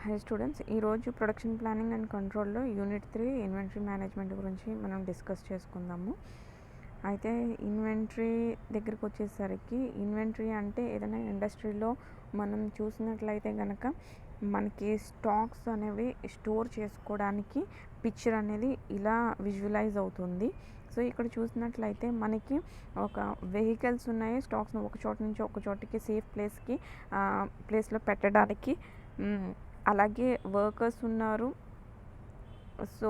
High students, ఈరోజు production planning and కంట్రోల్లో unit 3 inventory management గురించి మనం డిస్కస్ చేసుకుందాము. అయితే ఇన్వెంటరీ దగ్గరికి వచ్చేసరికి, ఇన్వెంటరీ అంటే ఏదైనా ఇండస్ట్రీలో మనం చూసినట్లయితే కనుక మనకి స్టాక్స్ అనేవి స్టోర్ చేసుకోవడానికి పిక్చర్ అనేది ఇలా విజువలైజ్ అవుతుంది. సో ఇక్కడ చూసినట్లయితే మనకి ఒక వెహికల్స్ ఉన్నాయి, స్టాక్స్ని ఒక చోట నుంచి ఒక చోటికి సేఫ్ ప్లేస్లో పెట్టడానికి. అలాగే వర్కర్స్ ఉన్నారు. సో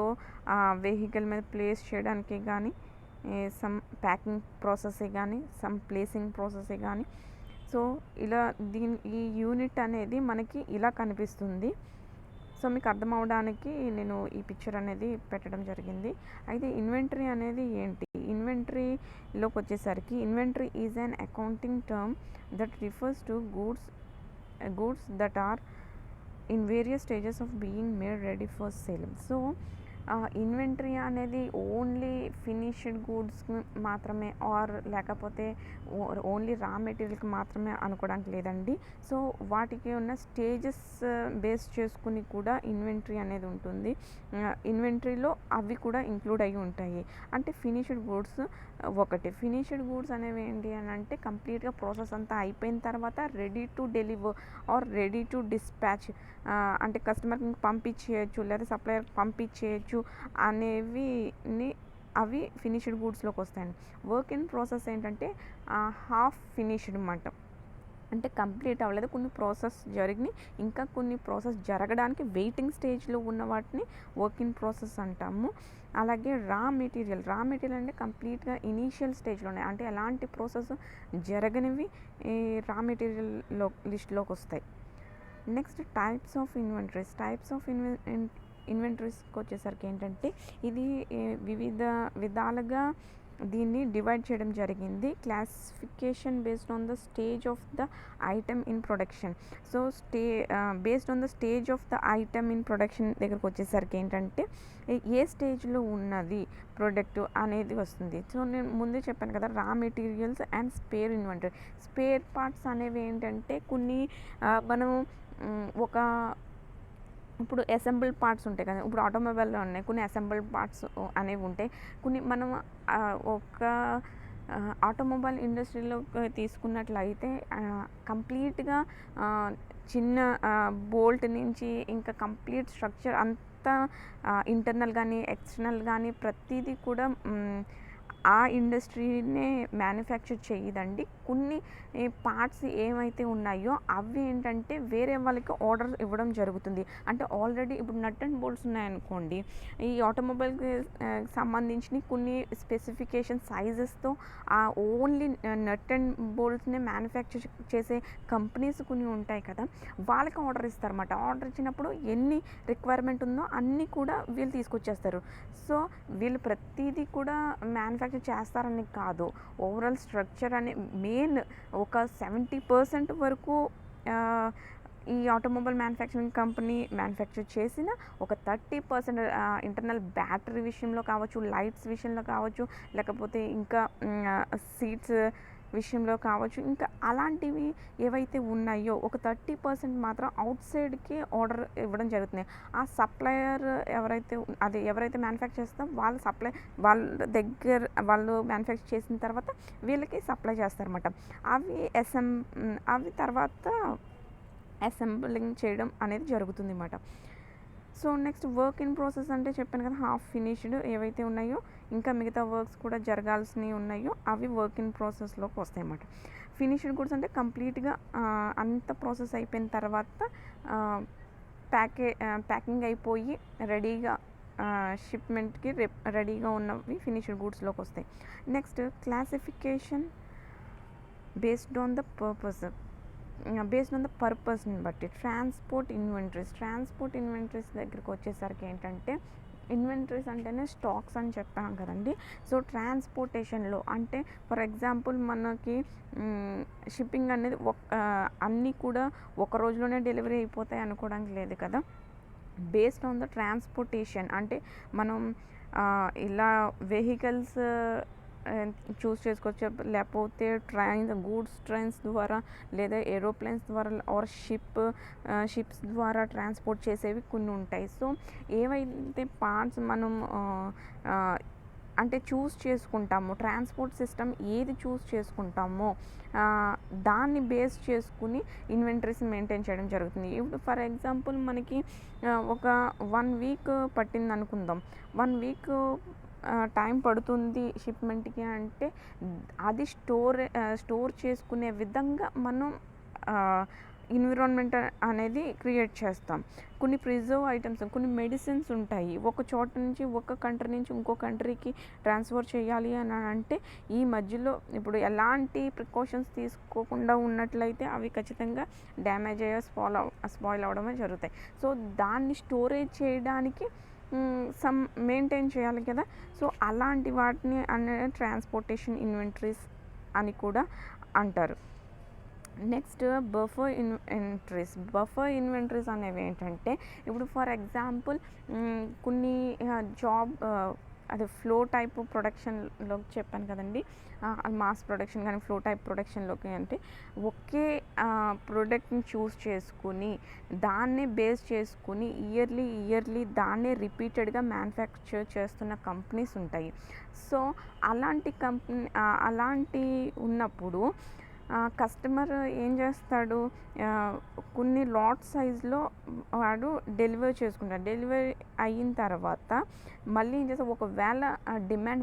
ఆ వెహికల్ మీద ప్లేస్ చేయడానికి కానీ, సమ్ ప్యాకింగ్ ప్రాసెసే కానీ, సమ్ ప్లేసింగ్ ప్రాసెసే కానీ. సో ఇలా ఈ యూనిట్ అనేది మనకి ఇలా కనిపిస్తుంది. సో మీకు అర్థం అవడానికి నేను ఈ పిక్చర్ అనేది పెట్టడం జరిగింది. అయితే ఇన్వెంటరీ అనేది ఏంటి? ఇన్వెంటరీలోకి వచ్చేసరికి, inventory is an accounting term that refers to goods that are in various stages of being made ready for sale. So inventory అనేది ఓన్లీ ఫినిష్డ్ గూడ్స్కి మాత్రమే, ఆర్ లేకపోతే ఓన్లీ రా మెటీరియల్కి మాత్రమే అనుకోవడానికి లేదండి. సో వాటికి ఉన్న స్టేజెస్ బేస్ చేసుకుని కూడా ఇన్వెంటరీ అనేది ఉంటుంది. ఇన్వెంటరీలో అవి కూడా ఇంక్లూడ్ అయ్యి ఉంటాయి. అంటే ఫినిష్డ్ గూడ్స్ ఫినిష్డ్ గూడ్స్ అనేవి ఏంటి అని అంటే, కంప్లీట్గా ప్రాసెస్ అంతా అయిపోయిన తర్వాత ready to deliver or ready to dispatch, అంటే కస్టమర్కి పంపించేయచ్చు లేదా సప్లయర్కి పంపించేయచ్చు అవి ఫినిష్డ్ గూడ్స్లోకి వస్తాయండి. వర్క్ ఇన్ ప్రాసెస్ ఏంటంటే హాఫ్ ఫినిష్డ్ అన్నమాట. అంటే కంప్లీట్ అవ్వలేదు, కొన్ని ప్రాసెస్ జరిగినాయి, ఇంకా కొన్ని ప్రాసెస్ జరగడానికి వెయిటింగ్ స్టేజ్లో ఉన్న వాటిని వర్క్ ఇన్ ప్రాసెస్ అంటాము. అలాగే రా మెటీరియల్ అంటే కంప్లీట్గా ఇనీషియల్ స్టేజ్లో ఉన్నాయి, అంటే ఎలాంటి ప్రాసెస్ జరగనివి ఈ రా మెటీరియల్లో లిస్ట్లోకి వస్తాయి. నెక్స్ట్ టైప్స్ ఆఫ్ ఇన్వెంటరీస్కి వచ్చేసరికి ఏంటంటే, ఇది వివిధ విధాలుగా దీన్ని డివైడ్ చేయడం జరిగింది. Classification based on the stage of the item in production. So based on the stage of the item in production దగ్గరకు వచ్చేసరికి ఏంటంటే, ఏ స్టేజ్లో ఉన్నది ప్రోడక్ట్ అనేది వస్తుంది. సో నేను ముందే చెప్పాను కదా, రా materials and spare inventory. Spare parts అనేవి ఏంటంటే, కొన్ని మనం ఇప్పుడు అసెంబుల్ పార్ట్స్ ఉంటాయి కదా, ఇప్పుడు ఆటోమొబైల్లో ఉన్నాయి కొన్ని అసెంబుల్ పార్ట్స్ అనేవి ఉంటాయి. కొన్ని మనం ఒక ఆటోమొబైల్ ఇండస్ట్రీలో తీసుకున్నట్లయితే కంప్లీట్గా చిన్న బోల్ట్ నుంచి ఇంకా కంప్లీట్ స్ట్రక్చర్ అంతా ఇంటర్నల్ కానీ ఎక్స్టర్నల్ కానీ ప్రతిదీ కూడా ఆ ఇండస్ట్రీనే మ్యానుఫ్యాక్చర్ చేయదండి. కొన్ని పార్ట్స్ ఏమైతే ఉన్నాయో అవి ఏంటంటే వేరే వాళ్ళకి ఆర్డర్ ఇవ్వడం జరుగుతుంది. అంటే ఆల్రెడీ ఇప్పుడు నట్ అండ్ బోల్ట్స్ ఉన్నాయనుకోండి, ఈ ఆటోమొబైల్కి సంబంధించిన కొన్ని స్పెసిఫికేషన్ సైజెస్తో ఆ ఓన్లీ నట్ అండ్ బోల్ట్స్ని మ్యానుఫ్యాక్చర్ చేసే కంపెనీస్ కొన్ని ఉంటాయి కదా, వాళ్ళకి ఆర్డర్ ఇస్తారన్నమాట. ఆర్డర్ ఇచ్చినప్పుడు ఎన్ని రిక్వైర్మెంట్ ఉందో అన్నీ కూడా వీళ్ళు తీసుకొచ్చేస్తారు. సో వీళ్ళు ప్రతిదీ కూడా మ్యానుఫ్యాక్చర్ చేస్తారని కాదు, ఓవరాల్ స్ట్రక్చర్ అనే మెయిన్ ఒక 70% వరకు ఈ ఆటోమొబైల్ మ్యానుఫ్యాక్చరింగ్ కంపెనీ మ్యానుఫ్యాక్చర్ చేసిన ఒక 30% ఇంటర్నల్ బ్యాటరీ విషయంలో కావచ్చు, లైట్స్ విషయంలో కావచ్చు, లేకపోతే ఇంకా సీట్స్ విషయంలో కావచ్చు, ఇంకా అలాంటివి ఏవైతే ఉన్నాయో ఒక 30% మాత్రం అవుట్ సైడ్కి ఆర్డర్ ఇవ్వడం జరుగుతుంది. ఆ సప్లయర్ ఎవరైతే మ్యానుఫ్యాక్చర్ చేస్తారో వాళ్ళ దగ్గర వాళ్ళు మ్యానుఫ్యాక్చర్ చేసిన తర్వాత వీళ్ళకి సప్లై చేస్తారన్నమాట. అవి తర్వాత అసెంబ్లింగ్ చేయడం అనేది జరుగుతుంది అన్నమాట. So next work in process అంటే చెప్పాను కదా, హాఫ్ ఫినిష్డ్ ఏవైతే ఉన్నాయో ఇంకా మిగతా వర్క్స్ కూడా జరగాల్సినవి ఉన్నాయో అవి వర్క్ ఇన్ ప్రాసెస్లోకి వస్తాయి అన్నమాట. ఫినిష్డ్ గుడ్స్ అంటే కంప్లీట్గా అంత ప్రాసెస్ అయిపోయిన తర్వాత ప్యాకింగ్ అయిపోయి రెడీగా షిప్మెంట్కి రెడీగా ఉన్నవి ఫినిష్డ్ గూడ్స్లోకి వస్తాయి. Next classification based on the పర్పస్ని బట్టి ట్రాన్స్పోర్ట్ ఇన్వెంటరీస్ దగ్గరికి వచ్చేసరికి ఏంటంటే, ఇన్వెంటరీస్ అంటేనే స్టాక్స్ అని చెప్పాం కదండి. సో ట్రాన్స్పోర్టేషన్లో అంటే ఫర్ ఎగ్జాంపుల్ మనకి షిప్పింగ్ అనేది అన్నీ కూడా ఒక రోజులోనే డెలివరీ అయిపోతాయి అనుకోవడానికి లేదు కదా. బేస్డ్ ఆన్ ద ట్రాన్స్పోర్టేషన్ అంటే మనం ఇలా వెహికల్స్ చూస్ చేసుకోవచ్చు. లేకపోతే గూడ్స్ ట్రైన్స్ ద్వారా, లేదా ఏరోప్లేన్స్ ద్వారా, ఆర్ షిప్స్ ద్వారా ట్రాన్స్‌పోర్ట్ చేసేవి కొన్ని ఉంటాయి. సో, ఏవైతే పార్ట్స్ మనం అంటే చూస్ చేసుకుంటామో, ట్రాన్స్‌పోర్ట్ సిస్టమ్ ఏది చూస్ చేసుకుంటామో దాన్ని బేస్ చేసుకుని ఇన్వెంటరీస్ మెయింటైన్ చేయడం జరుగుతుంది. ఇప్పుడు ఫర్ ఎగ్జాంపుల్ మనకి ఒక 1 వీక్ పట్టిందనుకుందాం. 1 వీక్ టైం పడుతుంది షిప్మెంట్‌కి అంటే అది స్టోర్ చేసుకునే విధంగా మనం ఎన్విరాన్మెంట్ అనేది క్రియేట్ చేస్తాం. కొన్ని ప్రిజర్వ్ ఐటమ్స్, కొన్ని మెడిసిన్స్ ఉంటాయి. ఒక చోట నుంచి, ఒక కంట్రీ నుంచి ఇంకో కంట్రీకి ట్రాన్స్ఫర్ చేయాలి అని అంటే ఈ మధ్యలో ఇప్పుడు ఎలాంటి ప్రికాషన్స్ తీసుకోకుండా ఉన్నట్లయితే అవి ఖచ్చితంగా డ్యామేజ్ అయ్యో స్పాయిల్ అవ్వడమే జరుగుతాయి. సో, దాన్ని స్టోరేజ్ చేయడానికి మెయింటైన్ చేయాలి కదా. సో, అలాంటి వాటిని ట్రాన్స్పోర్టేషన్ ఇన్వెంటరీస్ అని కూడా అంటారు. నెక్స్ట్ బఫర్ ఇన్వెంటరీస్ అనేవి ఏంటంటే, ఇప్పుడు ఫర్ ఎగ్జాంపుల్ కొన్ని అదే ఫ్లో టైప్ ప్రొడక్షన్లో చెప్పాను కదండి, మాస్ ప్రొడక్షన్ కానీ ఫ్లో టైప్ ప్రొడక్షన్లోకి అంటే ఒకే ప్రోడక్ట్ని చూస్ చేసుకుని దాన్నే బేస్ చేసుకుని ఇయర్లీ దాన్నే రిపీటెడ్గా మ్యానుఫ్యాక్చర్ చేస్తున్న కంపెనీస్ ఉంటాయి. సో, అలాంటి ఉన్నప్పుడు కస్టమర్ ఏం చేస్తాడు, కొన్ని లాట్ సైజ్లో వాడు డెలివరీ చేసుకుంటాడు. డెలివరీ అయిన తర్వాత మళ్ళీ ఏం చేస్తాడు, ఒకవేళ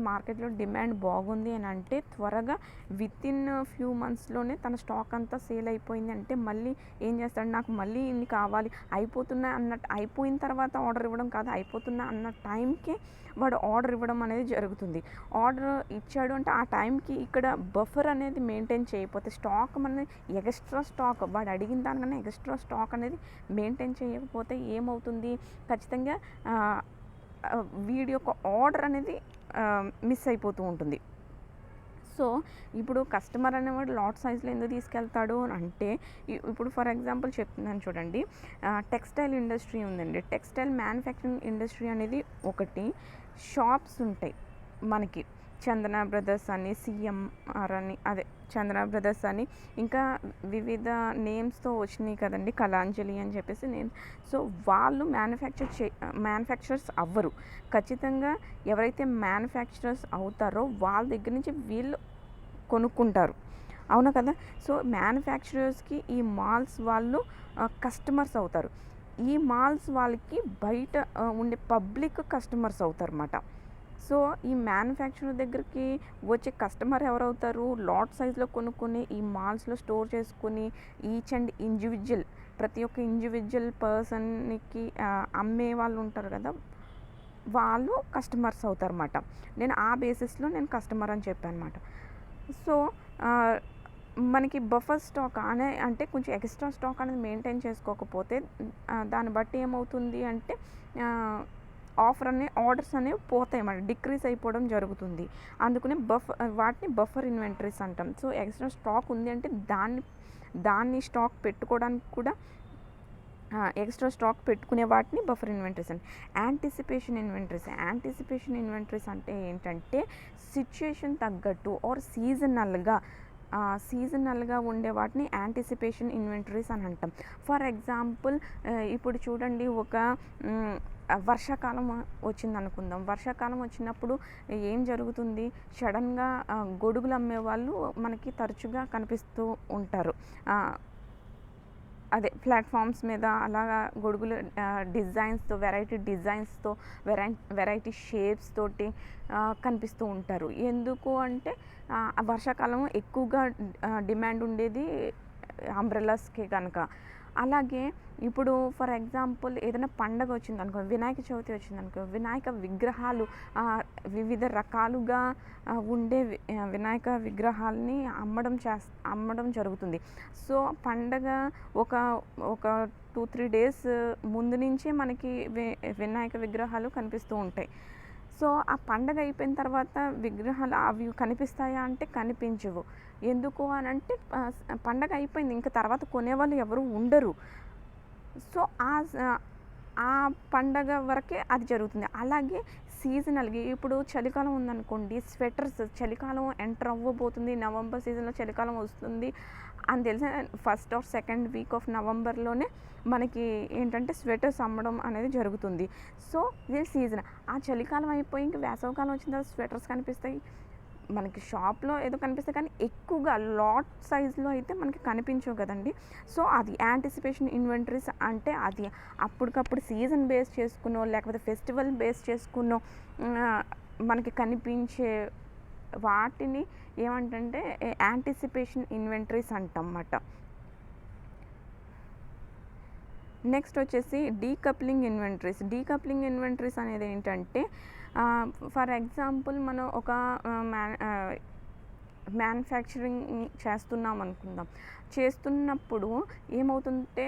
మార్కెట్లో డిమాండ్ బాగుంది అని అంటే త్వరగా వితిన్ ఫ్యూ మంత్స్లోనే తన స్టాక్ అంతా సేల్ అయిపోయింది అంటే మళ్ళీ ఏం చేస్తాడు, నాకు మళ్ళీ ఇన్ని కావాలి, అయిపోయిన తర్వాత ఆర్డర్ ఇవ్వడం కాదు, అయిపోతున్నా అన్న టైంకే వాడు ఆర్డర్ ఇవ్వడం అనేది జరుగుతుంది. ఆర్డర్ ఇచ్చాడు అంటే ఆ టైంకి ఇక్కడ బఫర్ అనేది మెయింటైన్ చేయకపోతే, స్టాక్ అనేది ఎక్స్ట్రా స్టాక్ వాడు అడిగిన దానికన్నా ఎక్స్ట్రా స్టాక్ అనేది మెయింటైన్ చేయకపోతే ఏమవుతుంది, ఖచ్చితంగా వీడి యొక్క ఆర్డర్ అనేది మిస్ అయిపోతూ ఉంటుంది. సో, ఇప్పుడు కస్టమర్ అనేవాడు లాట్ సైజ్లో ఎందుకు తీసుకెళ్తాడు అంటే, ఇప్పుడు ఫర్ ఎగ్జాంపుల్ చెప్తున్నాను చూడండి, టెక్స్టైల్ ఇండస్ట్రీ ఉందండి. టెక్స్టైల్ మ్యానుఫ్యాక్చరింగ్ ఇండస్ట్రీ అనేది ఒకటి. షాప్స్ ఉంటాయి మనకి, చందన బ్రదర్స్ అని, సిఎంఆర్ అని, అదే చందన బ్రదర్స్ అని, ఇంకా వివిధ నేమ్స్తో వచ్చినాయి కదండి, కళాంజలి అని చెప్పేసి నేమ్స్. సో, వాళ్ళు మ్యానుఫ్యాక్చరర్స్ అవ్వరు. ఖచ్చితంగా ఎవరైతే మ్యానుఫ్యాక్చరర్స్ అవుతారో వాళ్ళ దగ్గర నుంచి వీళ్ళు కొనుక్కుంటారు, అవునా కదా. సో, మ్యానుఫ్యాక్చరర్స్కి ఈ మాల్స్ వాళ్ళు కస్టమర్స్ అవుతారు. ఈ మాల్స్ వాళ్ళకి బయట ఉండే పబ్లిక్ కస్టమర్స్ అవుతారు అన్నమాట. సో, ఈ మ్యానుఫ్యాక్చరర్ దగ్గరికి వచ్చే కస్టమర్ ఎవరవుతారు, లాట్ సైజ్లో కొనుక్కొని ఈ మాల్స్లో స్టోర్ చేసుకుని ఈచ్ అండ్ ఇండివిజువల్, ప్రతి ఒక్క ఇండివిజువల్ పర్సన్కి అమ్మే వాళ్ళు ఉంటారు కదా, వాళ్ళు కస్టమర్స్ అవుతారు అన్నమాట. నేను ఆ బేసిస్లో నేను కస్టమర్ అని చెప్పాను అనమాట. సో, మనకి బఫర్ స్టాక్ అంటే కొంచెం ఎక్స్ట్రా స్టాక్ అనేది మెయింటైన్ చేసుకోకపోతే దాన్ని బట్టి ఏమవుతుంది అంటే ఆర్డర్స్ అనేవి పోతాయి అన్నమాట, డిక్రీజ్ అయిపోవడం జరుగుతుంది. అందుకనే వాటిని బఫర్ ఇన్వెంటరీస్ అంటాం. సో, ఎక్స్ట్రా స్టాక్ ఉంది అంటే దాన్ని స్టాక్ పెట్టుకోవడానికి కూడా ఎక్స్ట్రా స్టాక్ పెట్టుకునే వాటిని బఫర్ ఇన్వెంటరీస్ అంటే. యాంటిసిపేషన్ ఇన్వెంటరీస్ అంటే ఏంటంటే, సిచ్యుయేషన్ తగ్గట్టు ఆర్ సీజనల్గా ఉండే వాటిని యాంటిసిపేషన్ ఇన్వెంటరీస్ అని అంటాం. ఫర్ ఎగ్జాంపుల్ ఇప్పుడు చూడండి, ఒక వర్షాకాలం వచ్చింది అనుకుందాం. వర్షాకాలం వచ్చినప్పుడు ఏం జరుగుతుంది, సడన్గా గొడుగులు అమ్మేవాళ్ళు మనకి తరచుగా కనిపిస్తూ ఉంటారు. అదే ప్లాట్ఫామ్స్ మీద అలాగా గొడుగులు డిజైన్స్తో, వెరైటీ షేప్స్ తోటి కనిపిస్తూ ఉంటారు. ఎందుకు అంటే వర్షాకాలం ఎక్కువగా డిమాండ్ ఉండేది అంబ్రెల్లాస్కి కనుక. అలాగే ఇప్పుడు ఫర్ ఎగ్జాంపుల్ ఏదైనా పండగ వచ్చిందనుకో, వినాయక చవితి వచ్చిందనుకో, వినాయక విగ్రహాలు వివిధ రకాలుగా ఉండే వినాయక విగ్రహాలని అమ్మడం జరుగుతుంది. సో, పండగ ఒక 2-3 డేస్ ముందు నుంచే మనకి వినాయక విగ్రహాలు కనిపిస్తూ ఉంటాయి. సో, ఆ పండగ అయిపోయిన తర్వాత విగ్రహాలు అవి కనిపిస్తాయా అంటే కనిపించవు. ఎందుకు అని అంటే పండగ అయిపోయింది, ఇంకా తర్వాత కొనేవాళ్ళు ఎవరు ఉండరు. సో, ఆ పండగ వరకే అది జరుగుతుంది. అలాగే సీజనల్‌గా ఇప్పుడు చలికాలం ఉందనుకోండి, స్వెటర్స్ చలికాలం ఎంటర్ అవ్వబోతుంది. నవంబర్ సీజన్‌లో చలికాలం వస్తుంది అని తెలిసిన first or second week of నవంబర్‌లోనే మనకి ఏంటంటే స్వెటర్స్ అమ్మడం అనేది జరుగుతుంది. సో, ఇది సీజన్. ఆ చలికాలం అయిపోయి ఇంక వేసవికాలం వచ్చిన తర్వాత స్వెటర్స్ కనిపిస్తాయి. మనకి షాప్‌లో ఏదో కనిపిస్తాయి కానీ ఎక్కువగా లాట్ సైజ్‌లో అయితే మనకి కనిపించవు కదండీ. సో, అది యాంటిసిపేషన్ ఇన్వెంటరీస్ అంటే అది అప్పటికప్పుడు సీజన్ బేస్ చేసుకునో, లేకపోతే ఫెస్టివల్ బేస్ చేసుకునో ఆహ్, మనకి కనిపించే వాటిని ఏమంటంటే యాంటిసిపేషన్ ఇన్వెంటరీస్ అంటామన్నమాట. నెక్స్ట్ వచ్చేసి డీకప్లింగ్ ఇన్వెంటరీస్. డీకప్లింగ్ ఇన్వెంటరీస్ అనేది ఏంటంటే ఫర్ ఎగ్జాంపుల్ మనం ఒక మ్యానుఫ్యాక్చరింగ్ చేస్తున్నాం అనుకుందాం. చేస్తున్నప్పుడు ఏమవుతుంటే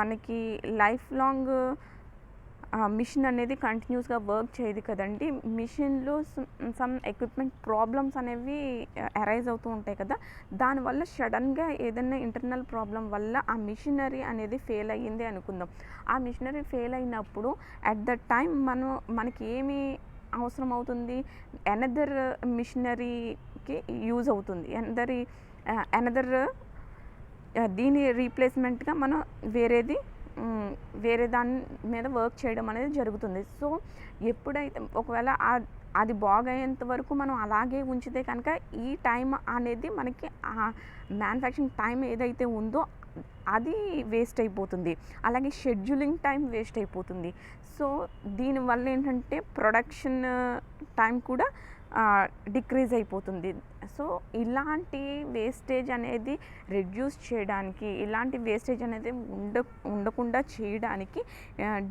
మనకి లైఫ్ లాంగ్ మిషన్ అనేది కంటిన్యూస్గా వర్క్ చేయదు కదండి. మిషన్లో సమ్ ఎక్విప్మెంట్ ప్రాబ్లమ్స్ అనేవి అరైజ్ అవుతూ ఉంటాయి కదా. దానివల్ల సడన్గా ఏదైనా ఇంటర్నల్ ప్రాబ్లం వల్ల ఆ మిషనరీ అనేది ఫెయిల్ అయ్యింది అనుకుందాం. ఆ మిషనరీ ఫెయిల్ అయినప్పుడు అట్ ద టైం మనకి ఏమి అవసరం అవుతుంది, అనదర్ మిషనరీకి యూజ్ అవుతుంది. అనదర్ దీని రీప్లేస్మెంట్గా మనం వేరే దాని మీద వర్క్ చేయడం అనేది జరుగుతుంది. సో, ఎప్పుడైతే ఒకవేళ అది బాగయ్యేంత వరకు మనం అలాగే ఉంచితే కనుక ఈ టైం అనేది మనకి మ్యానుఫ్యాక్చరింగ్ టైం ఏదైతే ఉందో అది వేస్ట్ అయిపోతుంది. అలాగే షెడ్యూలింగ్ టైం వేస్ట్ అయిపోతుంది. సో, దీనివల్ల ఏంటంటే ప్రొడక్షన్ టైం కూడా డిక్రీజ్ అయిపోతుంది. సో, ఇలాంటి వేస్టేజ్ అనేది రెడ్యూస్ చేయడానికి, ఇలాంటి వేస్టేజ్ అనేది ఉండకుండా చేయడానికి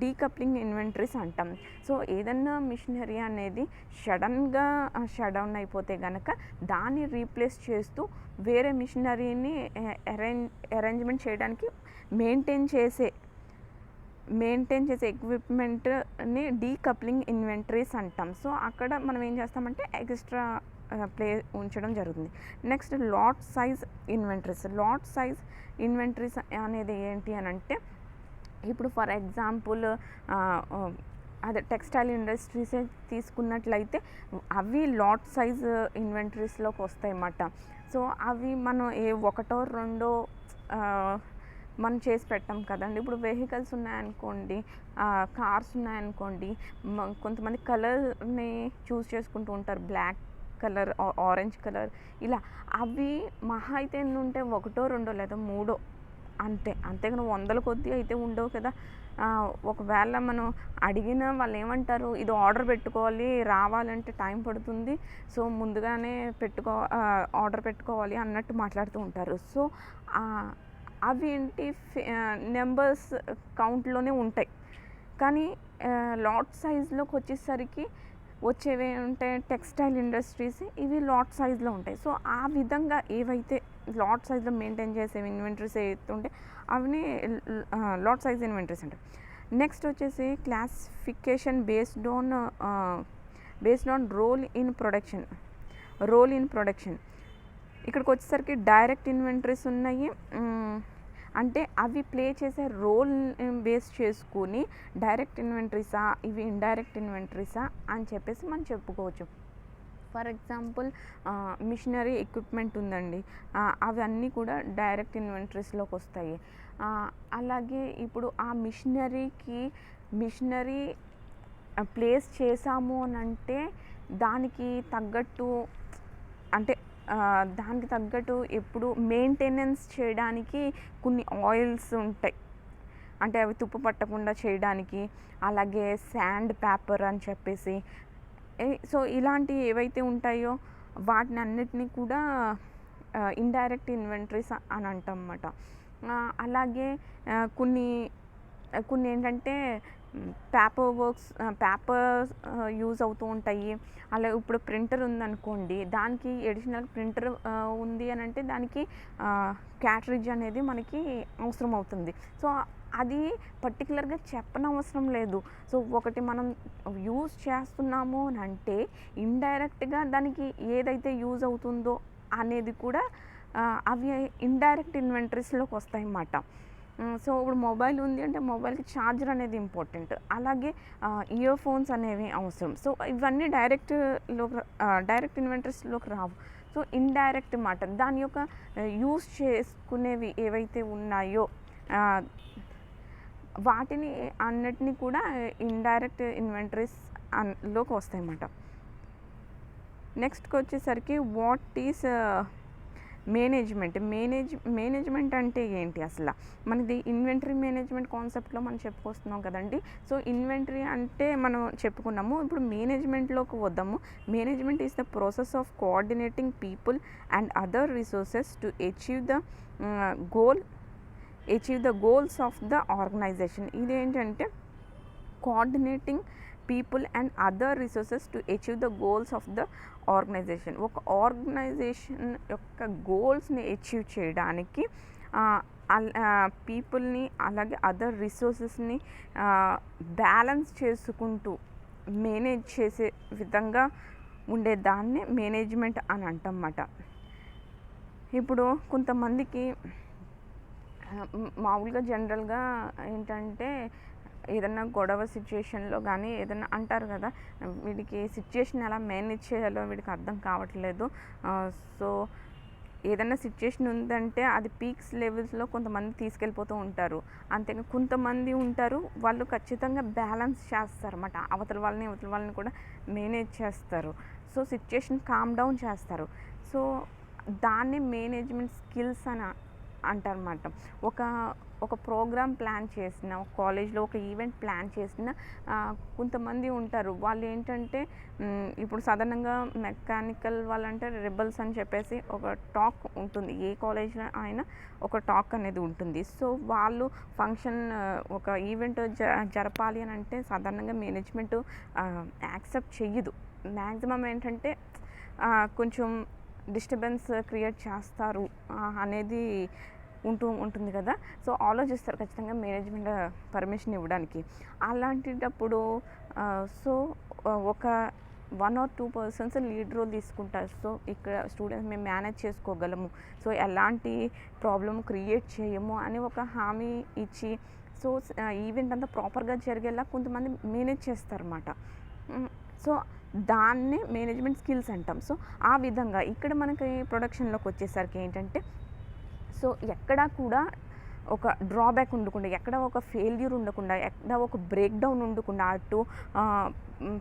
డీకప్లింగ్ ఇన్వెంటరీస్ అంటాం. సో, ఏదన్నా మిషనరీ అనేది సడన్గా షట్ డౌన్ అయిపోతే గనక దాన్ని రీప్లేస్ చేస్తూ వేరే మిషనరీని అరేంజ్మెంట్ చేయడానికి మెయింటైన్ చేసే ఎక్విప్మెంట్ని డీకప్లింగ్ ఇన్వెంటరీస్ అంటాం. సో, అక్కడ మనం ఏం చేస్తామంటే ఎక్స్ట్రా ఉంచడం జరుగుతుంది. Next lot size inventories. Lot size inventories అనేది ఏంటి అని అంటే, ఇప్పుడు ఫర్ ఎగ్జాంపుల్ అదే టెక్స్టైల్ ఇండస్ట్రీసే తీసుకున్నట్లయితే అవి లాట్ సైజ్ ఇన్వెంటరీస్లోకి వస్తాయి అన్నమాట. సో, అవి మనం ఒకటో రెండో మనం చేసి పెట్టాం కదండి. ఇప్పుడు వెహికల్స్ ఉన్నాయనుకోండి, కార్స్ ఉన్నాయనుకోండి, కొంతమంది కలర్ని చూస్ చేసుకుంటూ ఉంటారు. బ్లాక్ కలర్, ఆరెంజ్ కలర్, ఇలా అవి మహా అయితే ఎన్ని ఉంటే ఒకటో రెండో లేదా మూడో అంతేగాని వందల కొద్దీ అయితే ఉండవు కదా. ఒకవేళ మనం అడిగిన వాళ్ళు ఏమంటారు, ఇది ఆర్డర్ పెట్టుకోవాలి, రావాలంటే టైం పడుతుంది, సో ముందుగానే ఆర్డర్ పెట్టుకోవాలి అన్నట్టు మాట్లాడుతూ ఉంటారు. సో, అవి ఏంటి నెంబర్స్ కౌంట్లోనే ఉంటాయి. కానీ లాట్ సైజ్లోకి వచ్చేసరికి వచ్చేవి ఉంటాయి టెక్స్టైల్ ఇండస్ట్రీస్, ఇవి లాట్ సైజ్లో ఉంటాయి. సో, ఆ విధంగా ఏవైతే లాట్ సైజ్లో మెయింటైన్ చేసే ఇన్వెంటరీస్ ఏవైతే ఉంటాయి అవన్నీ లాట్ సైజ్ ఇన్వెంటరీస్ అంటారు. నెక్స్ట్ వచ్చేసి classification based on role in production. ఇక్కడికి వచ్చేసరికి డైరెక్ట్ ఇన్వెంటరీస్ ఉన్నాయి. అంటే అవి ప్లే చేసే రోల్ బేస్ చేసుకుని డైరెక్ట్ ఇన్వెంటరీసా, ఇవి ఇండైరెక్ట్ ఇన్వెంటరీసా అని చెప్పేసి మనం చెప్పుకోవచ్చు. ఫర్ ఎగ్జాంపుల్ మిషనరీ ఎక్విప్మెంట్ ఉందండి, అవన్నీ కూడా డైరెక్ట్ ఇన్వెంటరీస్లోకి వస్తాయి. అలాగే ఇప్పుడు ఆ మిషనరీ ప్లేస్ చేసాము అని అంటే దానికి తగ్గట్టు ఎప్పుడు మెయింటెనెన్స్ చేయడానికి కొన్ని ఆయిల్స్ ఉంటాయి. అంటే అవి తుప్పు పట్టకుండా చేయడానికి, అలాగే శాండ్ పేపర్ అని చెప్పేసి, సో ఇలాంటివి ఏవైతే ఉంటాయో వాటిని అన్నిటినీ కూడా ఇండైరెక్ట్ ఇన్వెంటరీస్ అని అంటాం అన్నమాట. అలాగే కొన్ని ఏంటంటే పేపర్ యూజ్ అవుతూ ఉంటాయి. అలాగే ఇప్పుడు ప్రింటర్ ఉందనుకోండి, దానికి ఎడిషనల్ ప్రింటర్ ఉంది అని అంటే దానికి క్యాట్రిడ్జ్ అనేది మనకి అవసరం అవుతుంది. సో, అది పర్టికులర్గా చెప్పనవసరం లేదు. సో, ఒకటి మనం యూజ్ చేస్తున్నాము అని అంటే ఇండైరెక్ట్గా దానికి ఏదైతే యూజ్ అవుతుందో అనేది కూడా అవి ఇండైరెక్ట్ ఇన్వెంటరీస్లోకి వస్తాయి అన్నమాట. సో ఇప్పుడు మొబైల్ ఉంది అంటే మొబైల్‌కి ఛార్జర్ అనేది ఇంపార్టెంట్. అలాగే ఇయర్ ఫోన్స్ అనేవి అవసరం. సో ఇవన్నీ డైరెక్ట్ ఇన్వెంటరీస్‌లోకి రావు. సో ఇండైరెక్ట్ మాట. దాని యొక్క యూజ్ చేసుకునేవి ఏవైతే ఉన్నాయో వాటిని అన్నిటిని కూడా ఇండైరెక్ట్ ఇన్వెంటరీస్ లోకి వస్తాయన్నమాట. నెక్స్ట్‌కొచ్చేసరికి వాట్ ఈస్ మేనేజ్మెంట్ అంటే ఏంటి అసల? మనది ఇన్వెంటరీ మేనేజ్మెంట్ కాన్సెప్ట్‌లో మనం చెప్పుకొస్తున్నాం కదండీ! సో ఇన్వెంటరీ అంటే మనం చెప్పుకున్నాము. ఇప్పుడు మేనేజ్మెంట్‌లోకి వద్దాము. Management is the process of coordinating people and other resources to achieve the goals of the organization. ఇదేంటంటే coordinating people and other resources to achieve the goals of the organization. ఒక organization యొక్క గోల్స్ని అచీవ్ చేయడానికి పీపుల్ని అలాగే other రిసోర్సెస్ని balance చేసుకుంటూ manage చేసే విధంగా ఉండేదాన్ని మేనేజ్మెంట్ అని అంటమాట. ఇప్పుడు కొంతమందికి మామూలుగా జనరల్గా ఏంటంటే ఏదన్నా గొడవ సిచ్యుయేషన్లో కానీ ఏదన్నా అంటారు కదా, వీడికి సిచ్యుయేషన్ ఎలా మేనేజ్ చేయాలో వీడికి అర్థం కావట్లేదు. సో ఏదన్నా సిచ్యుయేషన్ ఉందంటే అది పీక్స్ లెవెల్స్లో కొంతమంది తీసుకెళ్ళిపోతూ ఉంటారు. అంతేగా కొంతమంది ఉంటారు వాళ్ళు ఖచ్చితంగా బ్యాలెన్స్ చేస్తారన్నమాట. అవతల వాళ్ళని కూడా మేనేజ్ చేస్తారు. సో సిచ్యుయేషన్ కామ్ డౌన్ చేస్తారు. సో దాన్ని మేనేజ్మెంట్ స్కిల్స్ అని అంటారన్నమాట. ఒక ప్రోగ్రామ్ ప్లాన్ చేసిన, ఒక కాలేజ్లో ఒక ఈవెంట్ ప్లాన్ చేసిన కొంతమంది ఉంటారు. వాళ్ళు ఏంటంటే ఇప్పుడు సాధారణంగా మెకానికల్ వాళ్ళంటే రెబల్స్ అని చెప్పేసి ఒక టాక్ ఉంటుంది. ఏ కాలేజ్లో అయినా ఒక టాక్ అనేది ఉంటుంది. సో వాళ్ళు ఫంక్షన్ ఒక ఈవెంట్ జరపాలి అని అంటే సాధారణంగా మేనేజ్మెంట్ యాక్సెప్ట్ చెయ్యదు. మ్యాక్సిమం ఏంటంటే కొంచెం డిస్టర్బెన్స్ క్రియేట్ చేస్తారు అనేది ఉంటుంది కదా. సో ఆలోచిస్తారు ఖచ్చితంగా మేనేజ్మెంట్ పర్మిషన్ ఇవ్వడానికి. అలాంటిటప్పుడు సో ఒక 1 or 2 పర్సన్స్ లీడ్ రోల్ తీసుకుంటారు. సో ఇక్కడ స్టూడెంట్స్ మేము మేనేజ్ చేసుకోగలము, సో ఎలాంటి ప్రాబ్లమ్ క్రియేట్ చేయము అని ఒక హామీ ఇచ్చి సో ఈవెంట్ అంతా ప్రాపర్గా జరిగేలా కొంతమంది మేనేజ్ చేస్తారన్నమాట. సో దాన్నే మేనేజ్మెంట్ స్కిల్స్ అంటాం. సో ఆ విధంగా ఇక్కడ మనకి ప్రొడక్షన్లోకి వచ్చేసరికి ఏంటంటే సో ఎక్కడా కూడా ఒక డ్రాబ్యాక్ ఉండకుండా, ఎక్కడ ఒక ఫెయిల్యూర్ ఉండకుండా, ఎక్కడ ఒక బ్రేక్ డౌన్ ఉండకుండా అటు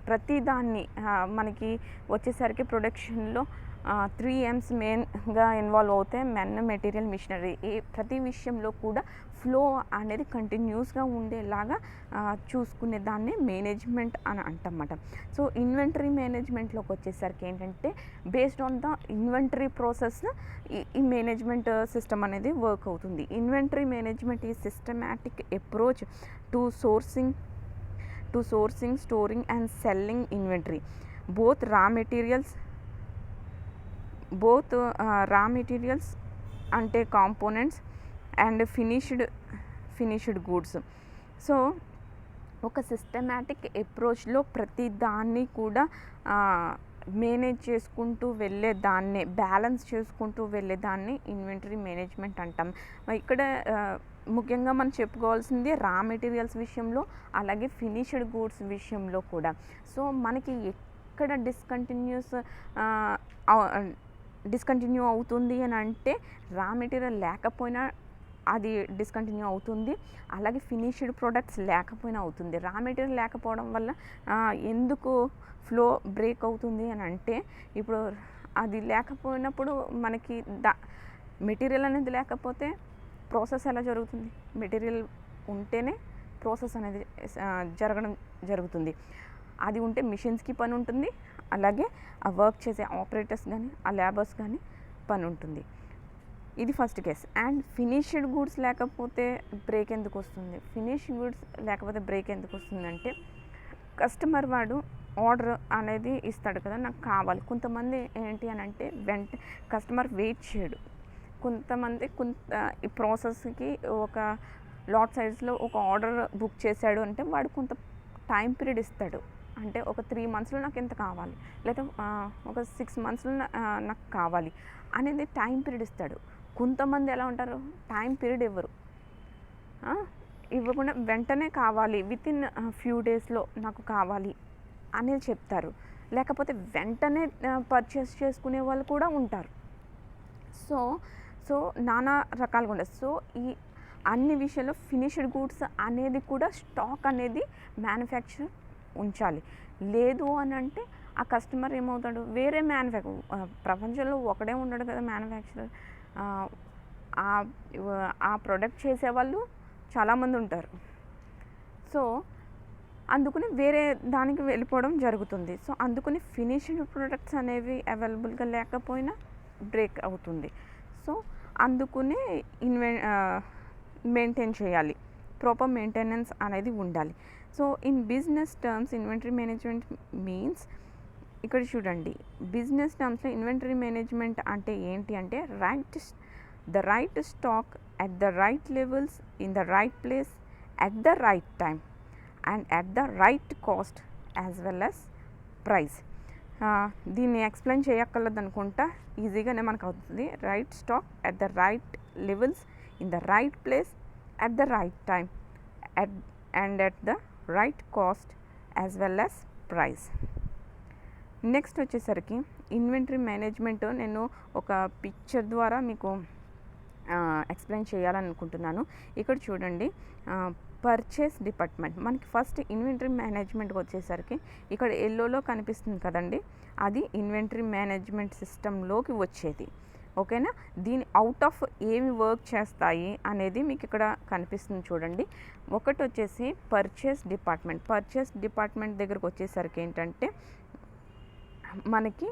ప్రతిదాన్ని మనకి వచ్చేసరికి ప్రొడక్షన్లో 3 M's మెయిన్గా ఇన్వాల్వ్ అవుతాయి. Men, material, machinery. ప్రతి విషయంలో కూడా ఫ్లో అనేది కంటిన్యూస్గా ఉండేలాగా చూసుకునే దాన్ని మేనేజ్మెంట్ అని అంటమాట. సో ఇన్వెంటరీ మేనేజ్మెంట్లోకి వచ్చేసరికి ఏంటంటే based on the inventory process ఈ మేనేజ్మెంట్ సిస్టమ్ అనేది వర్క్ అవుతుంది. ఇన్వెంటరీ మేనేజ్మెంట్ ఈ systematic approach to sourcing, storing and selling inventory. Both raw materials అంటే components and finished goods. So ఒక సిస్టమాటిక్ అప్రోచ్లో ప్రతి దాన్ని కూడా మేనేజ్ చేసుకుంటూ వెళ్ళేదాన్నే, బ్యాలెన్స్ చేసుకుంటూ వెళ్ళేదాన్ని ఇన్వెంటరీ మేనేజ్మెంట్ అంటాం. ఇక్కడ ముఖ్యంగా మనం చెప్పుకోవాల్సింది రా మెటీరియల్స్ విషయంలో అలాగే ఫినిష్డ్ గూడ్స్ విషయంలో కూడా. సో మనకి ఎక్కడ డిస్కంటిన్యూ అవుతుంది అని అంటే రా మెటీరియల్ లేకపోయినా అది డిస్కంటిన్యూ అవుతుంది, అలాగే ఫినిష్డ్ ప్రొడక్ట్స్ లేకపోయినా అవుతుంది. రా మెటీరియల్ లేకపోవడం వల్ల ఎందుకు ఫ్లో బ్రేక్ అవుతుంది అని అంటే ఇప్పుడు అది లేకపోయినప్పుడు మనకి మెటీరియల్ అనేది లేకపోతే ప్రాసెస్ ఎలా జరుగుతుంది? మెటీరియల్ ఉంటేనే ప్రాసెస్ అనేది జరుగుతుంది. అది ఉంటే మిషన్స్కి పని ఉంటుంది, అలాగే ఆ వర్క్ చేసే ఆపరేటర్స్ కానీ ఆ లేబర్స్ కానీ పని ఉంటుంది. ఇది first case. And finished goods లేకపోతే బ్రేక్ ఎందుకు వస్తుంది? ఫినిష్డ్ గూడ్స్ లేకపోతే బ్రేక్ ఎందుకు వస్తుందంటే కస్టమర్ వాడు ఆర్డర్ అనేది ఇస్తాడు కదా, నాకు కావాలి. కొంతమంది ఏంటి అని అంటే కస్టమర్ వెయిట్ చేయడు. కొంతమంది ఈ ప్రాసెస్కి ఒక లాట్ సైజ్లో ఒక ఆర్డర్ బుక్ చేశాడు అంటే వాడు కొంత టైం పీరియడ్ ఇస్తాడు. అంటే ఒక 3 monthsలో నాకు ఎంత కావాలి, లేదా ఒక 6 monthsలో నాకు కావాలి అనేది టైం పీరియడ్ ఇస్తాడు. కొంతమంది ఎలా ఉంటారు, టైం పీరియడ్ ఇవ్వరు. ఆ, ఇవ్వకుండా వెంటనే కావాలి, వితిన్ ఫ్యూ డేస్లో నాకు కావాలి అనేది చెప్తారు. లేకపోతే వెంటనే పర్చేస్ చేసుకునే వాళ్ళు కూడా ఉంటారు. సో సో నానా రకాలుగా ఉండదు. సో ఈ అన్ని విషయాల్లో ఫినిష్డ్ గూడ్స్ అనేది కూడా స్టాక్ అనేది మ్యానుఫ్యాక్చర్ ఉంచాలి. లేదు అని అంటే ఆ కస్టమర్ ఏమవుతాడు, వేరే ప్రపంచంలో ఒకడే ఉండడు కదా మ్యానుఫ్యాక్చరర్. ఆ ప్రొడక్ట్ చేసేవాళ్ళు చాలామంది ఉంటారు. సో అందుకని వేరే దానికి వెళ్ళిపోవడం జరుగుతుంది. సో అందుకని ఫినిష్డ్ ప్రొడక్ట్స్ అనేవి అవైలబుల్గా లేకపోయినా బ్రేక్ అవుతుంది. సో అందుకనే మెయింటైన్ చేయాలి, ప్రాపర్ మెయింటెనెన్స్ అనేది ఉండాలి. So in business terms inventory management means, ఇక్కడ చూడండి బిజినెస్ టర్మ్స్లో ఇన్వెంటరీ మేనేజ్మెంట్ అంటే ఏంటి అంటే the right stock at the right levels in the right place at the right time and at the right cost as well as price. దీన్ని explain చేయక్కర్లేదు అనుకుంటా, ఈజీగానే మనకు అవుతుంది. Right stock at the right levels in the right place at the right time and at the right cost as well as price. Next వచ్చేసరికి inventory management నేను ఒక picture ద్వారా మీకు ఎక్స్ప్లెయిన్ చేయాలనుకుంటున్నాను. ఇక్కడ చూడండి, పర్చేస్ డిపార్ట్మెంట్ మనకి ఫస్ట్ ఇన్వెంటరీ మేనేజ్మెంట్కి వచ్చేసరికి ఇక్కడ ఎల్లోలో కనిపిస్తుంది కదండి, అది ఇన్వెంటరీ మేనేజ్మెంట్ సిస్టంలోకి వచ్చేది. ఓకేనా, దీని అవుట్ ఆఫ్ ఏమి వర్క్ చేస్తాయి అనేది మీకు ఇక్కడ కనిపిస్తుంది చూడండి. ఒకటి వచ్చేసి పర్చేస్ డిపార్ట్మెంట్ దగ్గరకు వచ్చేసరికి ఏంటంటే మనకి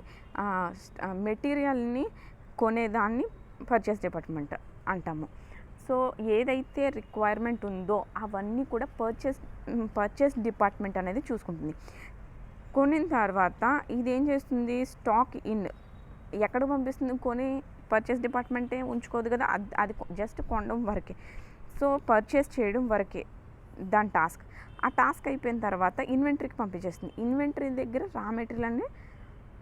మెటీరియల్ని కొనేదాన్ని పర్చేస్ డిపార్ట్మెంట్ అంటాము. సో ఏదైతే రిక్వైర్మెంట్ ఉందో అవన్నీ కూడా పర్చేస్ డిపార్ట్మెంట్ అనేది చూసుకుంటుంది. కొనిన తర్వాత ఇదేం చేస్తుంది, స్టాక్ ఇన్ ఎక్కడ పంపిస్తుంది, కొని పర్చేస్ డిపార్ట్మెంటే ఉంచుకోదు కదా, అది జస్ట్ కొనడం వరకే. సో పర్చేస్ చేయడం వరకే దాని టాస్క్. ఆ టాస్క్ అయిపోయిన తర్వాత ఇన్వెంటరీకి పంపించేస్తుంది. ఇన్వెంటరీ దగ్గర రా మెటీరియల్ అన్ని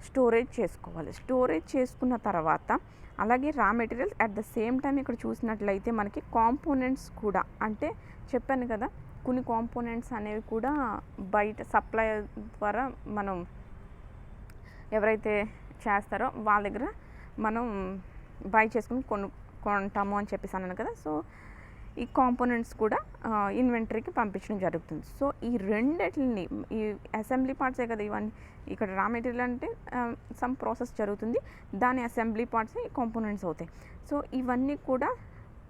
స్టోరేజ్ చేసుకోవాలి. స్టోరేజ్ చేసుకున్న తర్వాత అలాగే రా materials at the same time ఇక్కడ చూసినట్లయితే మనకి కాంపోనెంట్స్ కూడా, అంటే చెప్పాను కదా కొన్ని కాంపోనెంట్స్ అనేవి కూడా బయట సప్లయర్ ద్వారా మనం ఎవరైతే చేస్తారో వాళ్ళ దగ్గర మనం బై చేసుకుని కొంటాము అని చెప్పేసి అన్నాను కదా. సో ఈ కాంపోనెంట్స్ కూడా ఇన్వెంటరీకి పంపించడం జరుగుతుంది. సో ఈ రెండిటిని, ఈ అసెంబ్లీ పార్ట్సే కదా ఇవన్నీ, ఇక్కడ రా మెటీరియల్ అంటే సమ్ ప్రాసెస్ జరుగుతుంది, దాని అసెంబ్లీ పార్ట్స్ కాంపోనెంట్స్ అవుతాయి. సో ఇవన్నీ కూడా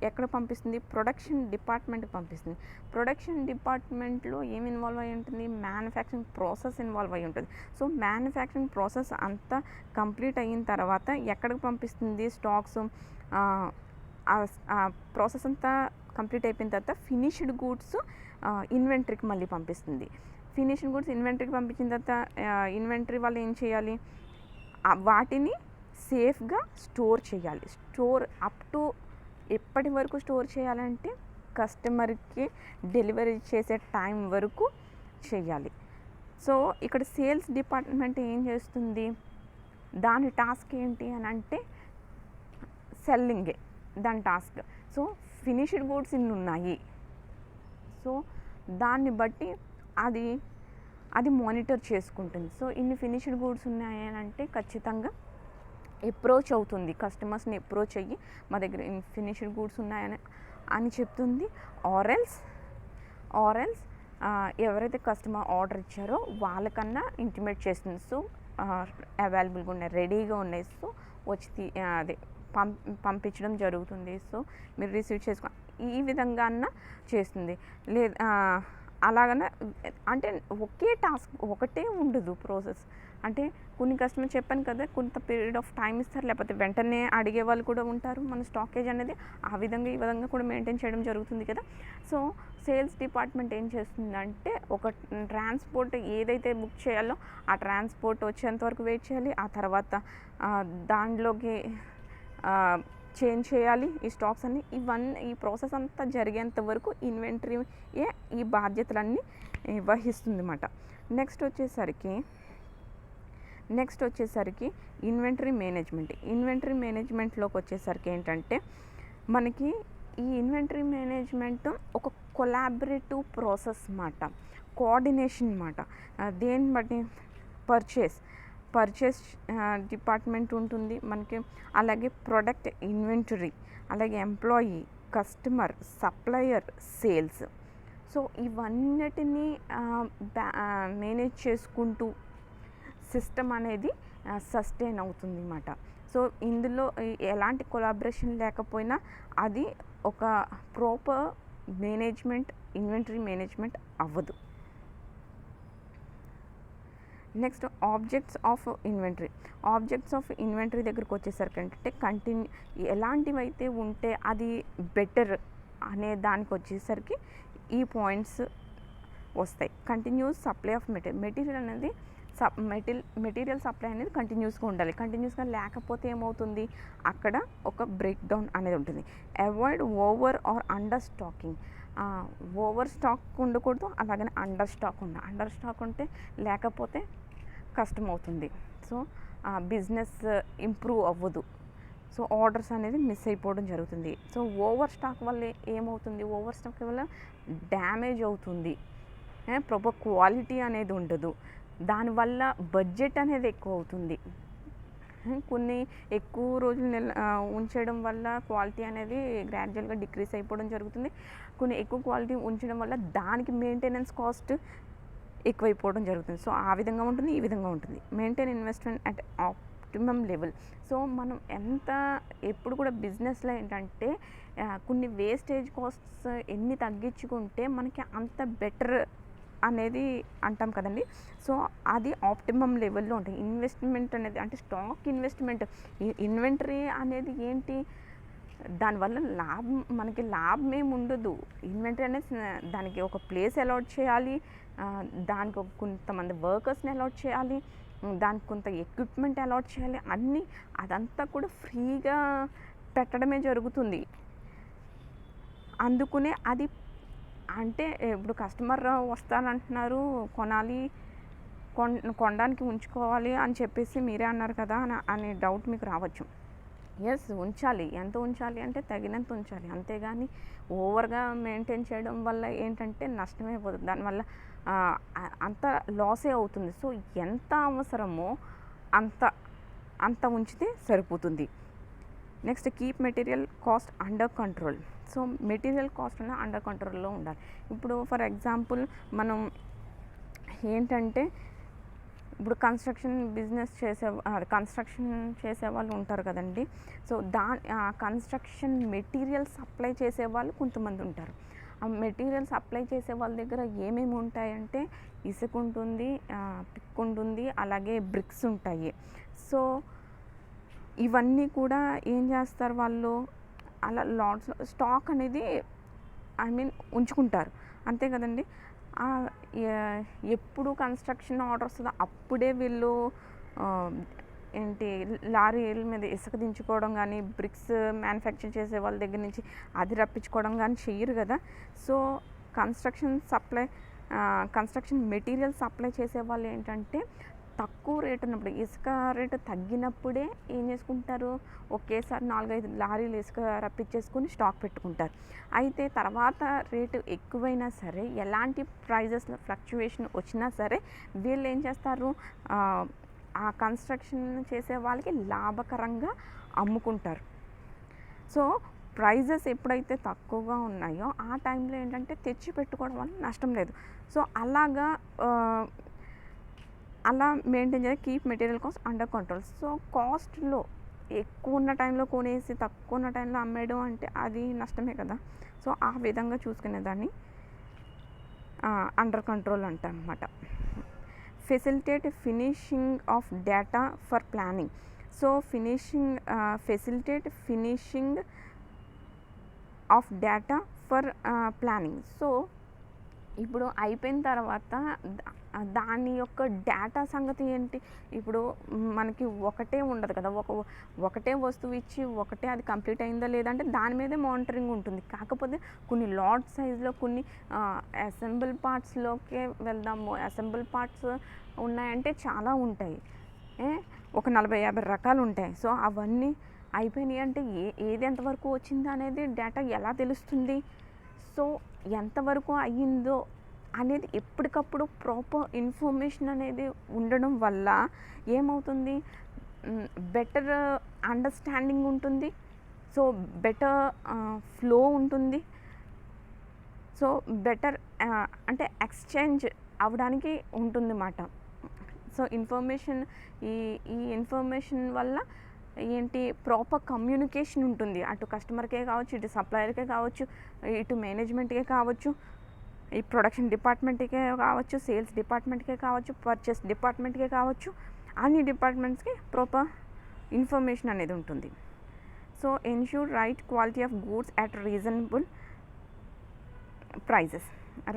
ఎక్కడ పంపిస్తుంది, ప్రొడక్షన్ డిపార్ట్మెంట్కి పంపిస్తుంది. ప్రొడక్షన్ డిపార్ట్మెంట్లో ఏమి ఇన్వాల్వ్ అయి ఉంటుంది, మ్యానుఫ్యాక్చరింగ్ ప్రాసెస్ ఇన్వాల్వ్ అయి ఉంటుంది. సో మ్యానుఫ్యాక్చరింగ్ ప్రాసెస్ అంతా కంప్లీట్ అయిన తర్వాత ఎక్కడికి పంపిస్తుంది, స్టాక్స్ ప్రాసెస్ అంతా కంప్లీట్ అయిపోయిన తర్వాత ఫినిష్డ్ గూడ్స్ ఇన్వెంటరీకి మళ్ళీ పంపిస్తుంది. ఫినిష్డ్ గూడ్స్ ఇన్వెంటరీకి పంపించిన తర్వాత ఇన్వెంటరీ వాళ్ళు ఏం చేయాలి, వాటిని సేఫ్గా స్టోర్ చేయాలి. స్టోర్ అప్ టు ఎప్పటి వరకు స్టోర్ చేయాలంటే కస్టమర్కి డెలివరీ చేసే టైం వరకు చేయాలి. సో ఇక్కడ సేల్స్ డిపార్ట్మెంట్ ఏం చేస్తుంది, దాని టాస్క్ ఏంటి అని అంటే సెల్లింగే దాని టాస్క్. సో ఫినిష్డ్ గూడ్స్ ఇన్ని ఉన్నాయి, సో దాన్ని బట్టి అది మానిటర్ చేసుకుంటుంది. సో ఇన్ని ఫినిష్డ్ గూడ్స్ ఉన్నాయి అని అంటే ఖచ్చితంగా అప్రోచ్ అవుతుంది, కస్టమర్స్ని అప్రోచ్ అయ్యి మా దగ్గర ఫినిష్డ్ గూడ్స్ ఉన్నాయని చెప్తుంది. ఆర్ఎల్స్ ఎవరైతే కస్టమర్ ఆర్డర్ ఇచ్చారో వాళ్ళకన్నా ఇంటిమేట్ చేస్తుంది. సో అవైలబుల్గా ఉన్నాయి, రెడీగా ఉన్నాయి, సో వచ్చి అదే పంపించడం జరుగుతుంది. సో మీరు రిసీవ్ చేసుకో, ఈ విధంగా అన్న చేస్తుంది. లేదు అలాగన అంటే ఒకే టాస్క్ ఒకటే ఉండదు ప్రాసెస్. అంటే కొన్ని కస్టమర్ చెప్పాను కదా, కొంత పీరియడ్ ఆఫ్ టైం ఇస్తారు, లేకపోతే వెంటనే అడిగే వాళ్ళు కూడా ఉంటారు. మన స్టాకేజ్ అనేది ఆ విధంగా ఈ విధంగా కూడా మెయింటైన్ చేయడం జరుగుతుంది కదా. సో సేల్స్ డిపార్ట్మెంట్ ఏం చేస్తుందంటే ఒక ట్రాన్స్పోర్ట్ ఏదైతే బుక్ చేయాలో ఆ ట్రాన్స్పోర్ట్ వచ్చేంత వరకు వెయిట్ చేయాలి. ఆ తర్వాత దాంట్లోకి చేంజ్ చేయాలి ఈ స్టాక్స్ అన్ని. ఈ ప్రాసెస్ అంతా జరిగేంత వరకు ఇన్వెంటరీయే ఈ బాధ్యతలన్నీ వహిస్తుంది అన్నమాట. నెక్స్ట్ వచ్చేసరికి ఇన్వెంటరీ మేనేజ్మెంట్లోకి వచ్చేసరికి ఏంటంటే మనకి ఈ ఇన్వెంటరీ మేనేజ్మెంట్ ఒక కొలాబరేటివ్ ప్రాసెస్ మాట, కోఆర్డినేషన్ మాట. దేన్ని బట్టి పర్చేస్ డిపార్ట్మెంట్ ఉంటుంది మనకి, అలాగే ప్రొడక్ట్ ఇన్వెంటరీ, అలాగే employee, customer, supplier, sales. So ఇవన్నిటినీ మేనేజ్ చేసుకుంటూ సిస్టమ్ అనేది సస్టైన్ అవుతుంది అన్నమాట. సో ఇందులో ఎలాంటి కొలాబరేషన్ లేకపోయినా అది ఒక ప్రాపర్ మేనేజ్మెంట్, ఇన్వెంటరీ మేనేజ్మెంట్ అవ్వదు. నెక్స్ట్ ఆబ్జెక్ట్స్ ఆఫ్ ఇన్వెంటరీ దగ్గరికి వచ్చేసరికి ఏంటంటే ఎలాంటివి అయితే ఉంటే అది బెటర్ అనే దానికి వచ్చేసరికి ఈ పాయింట్స్ వస్తాయి. కంటిన్యూస్ సప్లై ఆఫ్ మెటీరియల్ అనేది మెటీరియల్ సప్లై అనేది కంటిన్యూస్గా ఉండాలి. కంటిన్యూస్గా లేకపోతే ఏమవుతుంది, అక్కడ ఒక బ్రేక్ డౌన్ అనేది ఉంటుంది. Avoid over or under stocking. Over stock ఉండకూడదు, అలాగనే అండర్ స్టాక్ ఉంటే లేకపోతే కష్టం అవుతుంది. సో బిజినెస్ ఇంప్రూవ్ అవ్వదు. సో ఆర్డర్స్ అనేది మిస్ అయిపోవడం జరుగుతుంది. సో ఓవర్ స్టాక్ వల్ల ఏమవుతుంది, ఓవర్ స్టాక్ వల్ల డ్యామేజ్ అవుతుంది, ప్రాపర్ క్వాలిటీ అనేది ఉండదు, దానివల్ల బడ్జెట్ అనేది ఎక్కువ అవుతుంది. కొన్ని ఎక్కువ రోజులు ఉంచడం వల్ల క్వాలిటీ అనేది గ్రాడ్యువల్గా డిక్రీస్ అయిపోవడం జరుగుతుంది. కొన్ని ఎక్కువ క్వాలిటీ ఉంచడం వల్ల దానికి మెయింటెనెన్స్ కాస్ట్ ఎక్కువైపోవడం జరుగుతుంది. సో ఆ విధంగా ఉంటుంది, ఈ విధంగా ఉంటుంది. Maintain investment at optimum level. So మనం ఎప్పుడు కూడా బిజినెస్లో ఏంటంటే కొన్ని వేస్టేజ్ కాస్ట్స్ ఎన్ని తగ్గించుకుంటే మనకి అంత బెటర్ అనేది అంటాం కదండి. సో అది ఆప్టిమమ్ లెవెల్లో ఉంటుంది. ఇన్వెస్ట్మెంట్ అనేది అంటే స్టాక్ ఇన్వెస్ట్మెంట్, ఇన్వెంటరీ అనేది ఏంటి, దానివల్ల మనకి లాభం ఏమి ఉండదు. ఇన్వెంటరీ అనేది దానికి ఒక ప్లేస్ అలాట్ చేయాలి, దానికి కొంతమంది వర్కర్స్ని అలాట్ చేయాలి, దానికి కొంత ఎక్విప్మెంట్ అలాట్ చేయాలి, అదంతా కూడా ఫ్రీగా పెట్టడమే జరుగుతుంది. అందుకునే అది అంటే ఇప్పుడు కస్టమర్ వస్తానంటున్నారు, కొనడానికి ఉంచుకోవాలి అని చెప్పేసి మీరే అన్నారు కదా అనే డౌట్ మీకు రావచ్చు. ఎస్, ఉంచాలి. ఎంత ఉంచాలి అంటే తగినంత ఉంచాలి, అంతేగాని ఓవర్గా మెయింటైన్ చేయడం వల్ల ఏంటంటే నష్టమే పోతుంది, దానివల్ల అంత లాసే అవుతుంది. సో ఎంత అవసరమో అంత ఉంచితే సరిపోతుంది. Next keep material cost under control. So material cost అనేది అండర్ కంట్రోల్లో ఉండాలి. ఇప్పుడు ఫర్ ఎగ్జాంపుల్ మనం ఏంటంటే ఇప్పుడు కన్స్ట్రక్షన్ చేసే వాళ్ళు ఉంటారు కదండి. సో కన్స్ట్రక్షన్ మెటీరియల్ సప్లై చేసే వాళ్ళు కొంతమంది ఉంటారు. ఆ మెటీరియల్ సప్లై చేసే వాళ్ళ దగ్గర ఏమేమి ఉంటాయంటే ఇసుక ఉంటుంది, పిక్ ఉంటుంది, అలాగే బ్రిక్స్ ఉంటాయి. సో ఇవన్నీ కూడా ఏం చేస్తారు వాళ్ళు, అలా లాట్స్లో స్టాక్ అనేది ఉంచుకుంటారు, అంతే కదండి. ఎప్పుడు కన్స్ట్రక్షన్ ఆర్డర్ వస్తుందో అప్పుడే వీళ్ళు లారీల మీద ఇసుక దించుకోవడం కానీ, బ్రిక్స్ మ్యానుఫ్యాక్చర్ చేసే వాళ్ళ దగ్గర నుంచి అది రప్పించుకోవడం కానీ చెయ్యరు కదా. సో కన్స్ట్రక్షన్ మెటీరియల్ సప్లై చేసే వాళ్ళు ఏంటంటే తక్కువ రేటు ఉన్నప్పుడు, ఇసుక రేటు తగ్గినప్పుడే ఏం చేసుకుంటారు, ఒకేసారి 4-5 లారీలు ఇసుక రప్పించేసుకొని స్టాక్ పెట్టుకుంటారు. అయితే తర్వాత రేటు ఎక్కువైనా సరే, ఎలాంటి ప్రైజెస్లో ఫ్లక్చువేషన్ వచ్చినా సరే, వీళ్ళు ఏం చేస్తారు, ఆ కన్స్ట్రక్షన్ చేసే వాళ్ళకి లాభకరంగా అమ్ముకుంటారు. సో ప్రైజెస్ ఎప్పుడైతే తక్కువగా ఉన్నాయో ఆ టైంలో ఏంటంటే తెచ్చి పెట్టుకోవడం వల్ల నష్టం లేదు. సో అలా మెయింటైన్ చేయాలి. Keep material cost under control. So కాస్ట్లో ఎక్కువ ఉన్న టైంలో కొనేసి తక్కువ ఉన్న టైంలో అమ్మేయడం అంటే అది నష్టమే కదా. సో ఆ విధంగా చూసుకునేదాన్ని అండర్ కంట్రోల్ అంటాం అన్నమాట. Facilitate finishing of data for planning. So facilitate finishing of data for planning. So ఇప్పుడు అయిపోయిన తర్వాత దాని యొక్క డేటా సంగతి ఏంటి, ఇప్పుడు మనకి ఒకటే ఉండదు కదా, ఒకటే వస్తువు ఇచ్చి అది కంప్లీట్ అయిందా లేదంటే దాని మీదే మానిటరింగ్ ఉంటుంది. కాకపోతే కొన్ని లాట్ సైజులో కొన్ని అసెంబుల్ పార్ట్స్లోకే వెళ్దాము. అసెంబుల్ పార్ట్స్ ఉన్నాయంటే చాలా ఉంటాయి, ఒక 40-50 రకాలు ఉంటాయి. సో అవన్నీ అయిపోయినాయి అంటే ఏది ఎంతవరకు వచ్చింది అనేది డేటా ఎలా తెలుస్తుంది? సో ఎంతవరకు అయ్యిందో అనేది ఎప్పటికప్పుడు ప్రాపర్ ఇన్ఫర్మేషన్ అనేది ఉండడం వల్ల ఏమవుతుంది, బెటర్ అండర్స్టాండింగ్ ఉంటుంది. సో బెటర్ ఫ్లో ఉంటుంది. సో బెటర్ అంటే ఎక్స్చేంజ్ అవ్వడానికి ఉంటుందన్నమాట. సో ఇన్ఫర్మేషన్ ఈ ఈ ఇన్ఫర్మేషన్ వల్ల ఏంటి, ప్రాపర్ కమ్యూనికేషన్ ఉంటుంది. అటు కస్టమర్కే కావచ్చు, ఇటు సప్లయర్కే కావచ్చు, ఇటు మేనేజ్మెంట్కే కావచ్చు, ఈ ప్రొడక్షన్ డిపార్ట్మెంట్కే కావచ్చు, సేల్స్ డిపార్ట్మెంట్కే కావచ్చు, పర్చేస్ డిపార్ట్మెంట్కే కావచ్చు, అన్ని డిపార్ట్మెంట్స్కి ప్రాపర్ ఇన్ఫర్మేషన్ అనేది ఉంటుంది. So ensure right quality of goods at reasonable prices.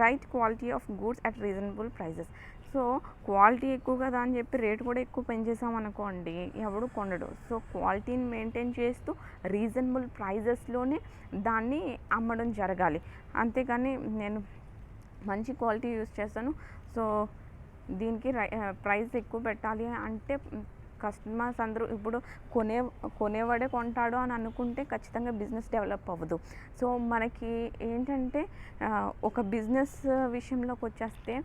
Right quality of goods at reasonable prices. So quality ఎక్కువ కదా అని చెప్పి రేట్ కూడా ఎక్కువ పెంచేసాం అనుకోండి, ఎవడు కొనడు. సో క్వాలిటీని మెయింటైన్ చేస్తూ రీజనబుల్ ప్రైజెస్లోనే దాన్ని అమ్మడం జరగాలి. అంతేకాని నేను మంచి క్వాలిటీ యూస్ చేస్తాను, సో దీనికి ప్రైస్ ఎక్కువ పెట్టాలి అంటే కస్టమర్స్ అందరూ ఇప్పుడు కొనేవాడే కొంటాడు అని అనుకుంటే ఖచ్చితంగా బిజినెస్ డెవలప్ అవ్వదు. సో మనకి ఏంటంటే ఒక బిజినెస్ విషయంలోకి వచ్చేస్తే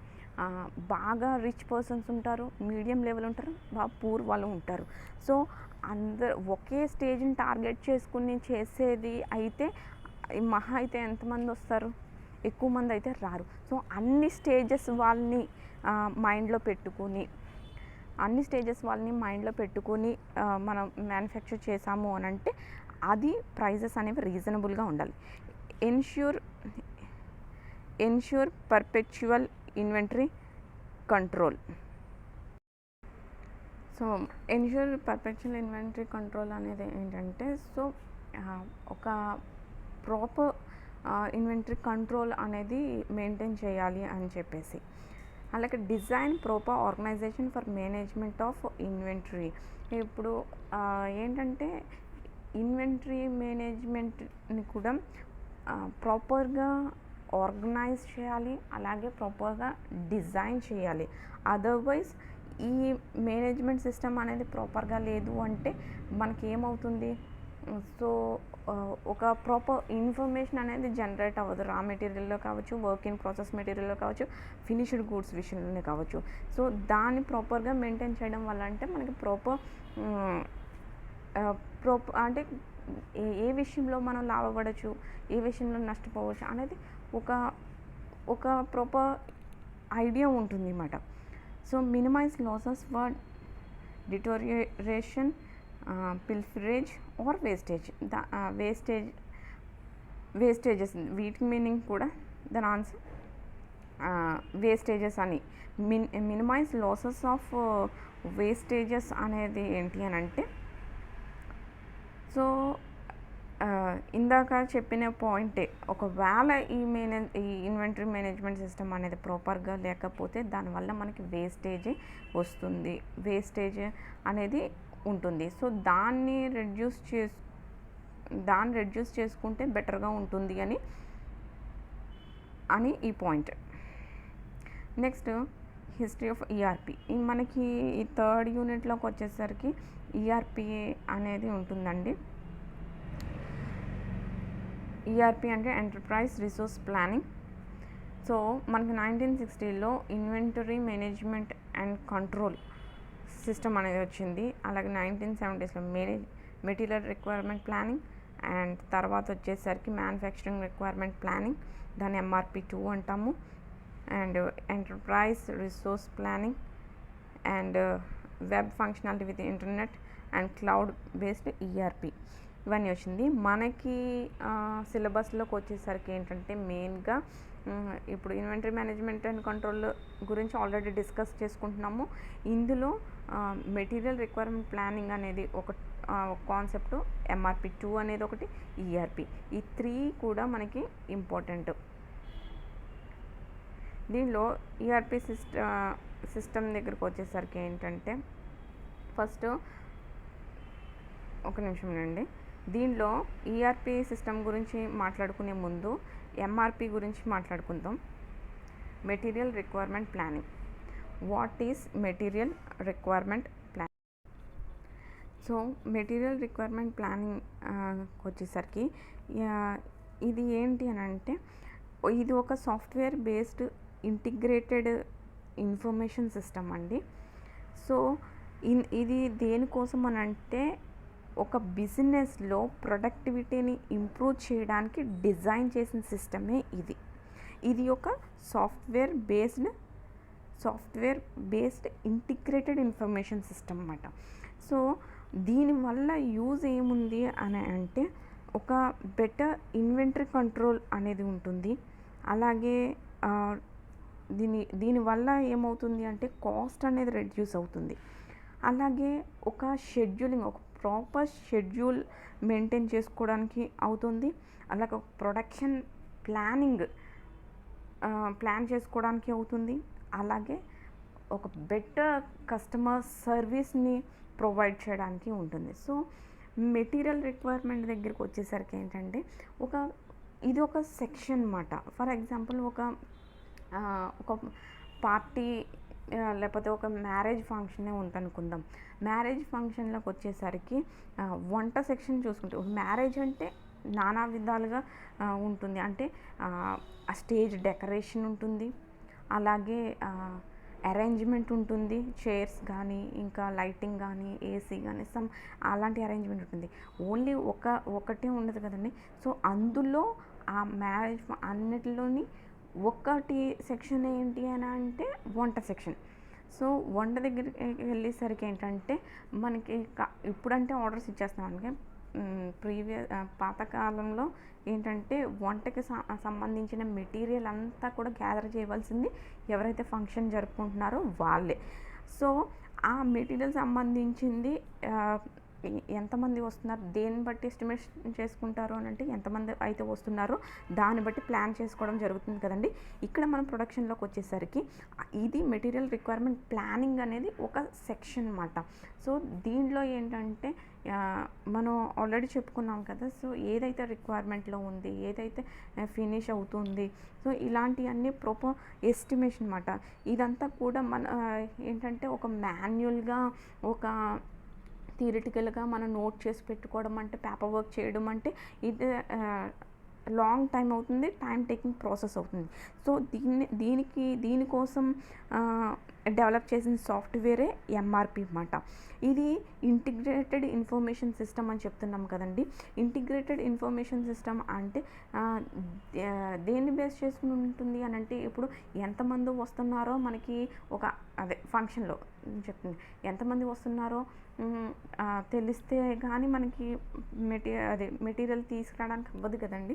బాగా రిచ్ పర్సన్స్ ఉంటారు, మీడియం లెవెల్ ఉంటారు, బాగా పూర్ వాళ్ళు ఉంటారు. సో అందరు ఒకే స్టేజ్ని టార్గెట్ చేసుకుని చేసేది అయితే మహా అయితే ఎంతమంది వస్తారు, ఎక్కువ మంది అయితే రారు. సో అన్ని స్టేజెస్ వాళ్ళని మైండ్లో పెట్టుకుని మనం మ్యానుఫ్యాక్చర్ చేసాము అని అంటే అది ప్రైజెస్ అనేవి రీజనబుల్గా ఉండాలి. Ensure perpetual inventory control. So ensure perpetual inventory control అనేది ఏంటంటే, సో ఒక ప్రాపర్ ఇన్వెంటరీ కంట్రోల్ అనేది మెయింటైన్ చేయాలి అని చెప్పేసి. అలాగే design proper organisation for management of inventory. ఇప్పుడు ఏంటంటే ఇన్వెంటరీ మేనేజ్మెంట్ని కూడా ప్రాపర్గా ఆర్గనైజ్ చేయాలి, అలాగే ప్రాపర్గా డిజైన్ చేయాలి. అదర్వైజ్ ఈ మేనేజ్మెంట్ సిస్టమ్ అనేది ప్రాపర్గా లేదు అంటే మనకి ఏమవుతుంది, సో ఒక ప్రాపర్ ఇన్ఫర్మేషన్ అనేది జనరేట్ అవ్వదు. రా మెటీరియల్లో కావచ్చు, వర్క్ ఇన్ ప్రాసెస్ మెటీరియల్లో కావచ్చు, ఫినిష్డ్ గూడ్స్ విషయంలోనే కావచ్చు. సో దాన్ని ప్రాపర్గా మెయింటైన్ చేయడం వల్ల అంటే మనకి ప్రాపర్ అంటే ఏ విషయంలో మనం లాభపడవచ్చు, ఏ విషయంలో నష్టపోవచ్చు అనేది ఒక ప్రాపర్ ఐడియా ఉంటుంది అన్నమాట. So minimise losses for deterioration, pilferage or wastages. వీటి మీనింగ్ కూడా దాని ఆన్సర్ వేస్టేజెస్ అని. మినిమైజ్ లాసెస్ ఆఫ్ వేస్టేజెస్ అనేది ఏంటి అని అంటే, సో ఇందాక చెప్పిన పాయింటే, ఒకవేళ ఈ ఇన్వెంటరీ మేనేజ్మెంట్ సిస్టమ్ అనేది ప్రాపర్గా లేకపోతే దానివల్ల మనకి వేస్టేజ్ అనేది ఉంటుంది. సో దాన్ని రెడ్యూస్ చేసుకుంటే బెటర్గా ఉంటుంది అని ఈ point. Next history of ERP. మనకి ఈ థర్డ్ యూనిట్లోకి వచ్చేసరికి ఈఆర్పి అనేది ఉంటుందండి. ఈఆర్పి అంటే ఎంటర్ప్రైజ్ రిసోర్స్ ప్లానింగ్. సో మనకి 1960లో inventory management and control system అనేది వచ్చింది. అలాగే 1970స్లో మెటీరియల్ రిక్వైర్మెంట్ ప్లానింగ్, అండ్ తర్వాత వచ్చేసరికి మ్యానుఫ్యాక్చరింగ్ రిక్వైర్మెంట్ ప్లానింగ్, దాన్ని MRP2 అంటాము. And enterprise resource planning and web functionality with internet and cloud based ERP ఇవన్నీ వచ్చింది. మనకి సిలబస్లోకి వచ్చేసరికి ఏంటంటే మెయిన్గా ఇప్పుడు ఇన్వెంటరీ మేనేజ్మెంట్ అండ్ కంట్రోల్ గురించి ఆల్రెడీ డిస్కస్ చేసుకుంటున్నాము. ఇందులో మెటీరియల్ రిక్వైర్మెంట్ ప్లానింగ్ అనేది ఒక కాన్సెప్ట్, MRP2 అనేది ఒకటి, ఈఆర్పి, ఈ 3 కూడా మనకి ఇంపార్టెంట్. దీనిలో ఈఆర్పి సిస్టమ్ దగ్గరకు వచ్చేసరికి ఏంటంటే, ఫస్ట్ ఒక నిమిషం అండి. దీనిలో ఈఆర్పి సిస్టమ్ గురించి మాట్లాడుకునే ముందు MRP గురించి మాట్లాడుకుందాం. Material requirement planning. What is material requirement planning? So material requirement planning వచ్చేసరికి ఇది ఏంటి అని అంటే ఇది ఒక software based integrated information system అండి. సో ఇది దేనికోసం అని అంటే ఒక బిజినెస్లో ప్రొడక్టివిటీని ఇంప్రూవ్ చేయడానికి డిజైన్ చేసిన సిస్టమే ఇది ఒక software based integrated information system అన్నమాట. సో దీనివల్ల యూజ్ ఏముంది అని అంటే ఒక బెటర్ ఇన్వెంటరీ కంట్రోల్ అనేది ఉంటుంది. అలాగే దీనివల్ల ఏమవుతుంది అంటే కాస్ట్ అనేది రెడ్యూస్ అవుతుంది. అలాగే ఒక ప్రాపర్ షెడ్యూల్ మెయింటైన్ చేసుకోవడానికి అవుతుంది. అలాగే ఒక ప్రొడక్షన్ ప్లాన్ చేసుకోవడానికి అవుతుంది. అలాగే ఒక బెటర్ కస్టమర్ సర్వీస్ని ప్రొవైడ్ చేయడానికి ఉంటుంది. సో మెటీరియల్ రిక్వైర్మెంట్ దగ్గరికి వచ్చేసరికి ఏంటంటే ఇది ఒక సెక్షన్ అన్నమాట. ఫర్ ఎగ్జాంపుల్ ఒక పార్టీ లేకపోతే ఒక మ్యారేజ్ ఫంక్షనే ఉందనుకుందాం. మ్యారేజ్ ఫంక్షన్లోకి వచ్చేసరికి వంట సెక్షన్ చూసుకుంటే మ్యారేజ్ అంటే నానా విధాలుగా ఉంటుంది. అంటే ఆ స్టేజ్ డెకరేషన్ ఉంటుంది, అలాగే అరేంజ్మెంట్ ఉంటుంది, చైర్స్ కానీ ఇంకా లైటింగ్ కానీ ఏసీ కానీ అలాంటి అరేంజ్మెంట్ ఉంటుంది. ఓన్లీ ఒకటే ఉండదు కదండి. సో అందులో ఆ మ్యారేజ్ అన్నిటిలోని ఒకటి సెక్షన్ ఏంటి అని అంటే వంట సెక్షన్. సో వంట దగ్గరికి వెళ్ళేసరికి ఏంటంటే మనకి ఇప్పుడంటే ఆర్డర్స్ ఇచ్చేస్తున్నాం. అందుకే పాతకాలంలో ఏంటంటే వంటకి సంబంధించిన మెటీరియల్ అంతా కూడా గ్యాదర్ చేయవలసింది ఎవరైతే ఫంక్షన్ జరుపుకుంటున్నారో వాళ్ళే. సో ఆ మెటీరియల్ సంబంధించింది ఎంతమంది వస్తున్నారు, దేన్ని బట్టి ఎస్టిమేషన్ చేసుకుంటారు అని అంటే ఎంతమంది అయితే వస్తున్నారో దాన్ని బట్టి ప్లాన్ చేసుకోవడం జరుగుతుంది కదండి. ఇక్కడ మనం ప్రొడక్షన్లోకి వచ్చేసరికి ఇది మెటీరియల్ రిక్వైర్మెంట్ ప్లానింగ్ అనేది ఒక సెక్షన్ అన్నమాట. సో దీంట్లో ఏంటంటే మనం ఆల్రెడీ చెప్పుకున్నాం కదా. సో ఏదైతే రిక్వైర్మెంట్లో ఉంది, ఏదైతే ఫినిష్ అవుతుంది, సో ఇలాంటివన్నీ ప్రాపర్ ఎస్టిమేషన్ అన్నమాట. ఇదంతా కూడా మన ఏంటంటే ఒక మాన్యువల్గా ఒక థియరిటికల్గా మనం నోట్ చేసి పెట్టుకోవడం అంటే పేపర్ వర్క్ చేయడం అంటే ఇది లాంగ్ టైం అవుతుంది, టైం టేకింగ్ ప్రాసెస్ అవుతుంది. సో దీనికోసం డెవలప్ చేసిన సాఫ్ట్వేరే ఎంఆర్పి అన్నమాట. ఇది ఇంటిగ్రేటెడ్ ఇన్ఫర్మేషన్ సిస్టమ్ అని చెప్తున్నాం కదండి. ఇంటిగ్రేటెడ్ ఇన్ఫర్మేషన్ సిస్టమ్ అంటే దేన్ని బేస్ చేసుకుని ఉంటుంది అని అంటే ఇప్పుడు ఎంతమంది వస్తున్నారో మనకి ఫంక్షన్లో చెప్తుంది, ఎంతమంది వస్తున్నారో తెలిస్తే కానీ మనకి మెటీరియల్ తీసుకురావడానికి అవ్వదు కదండి.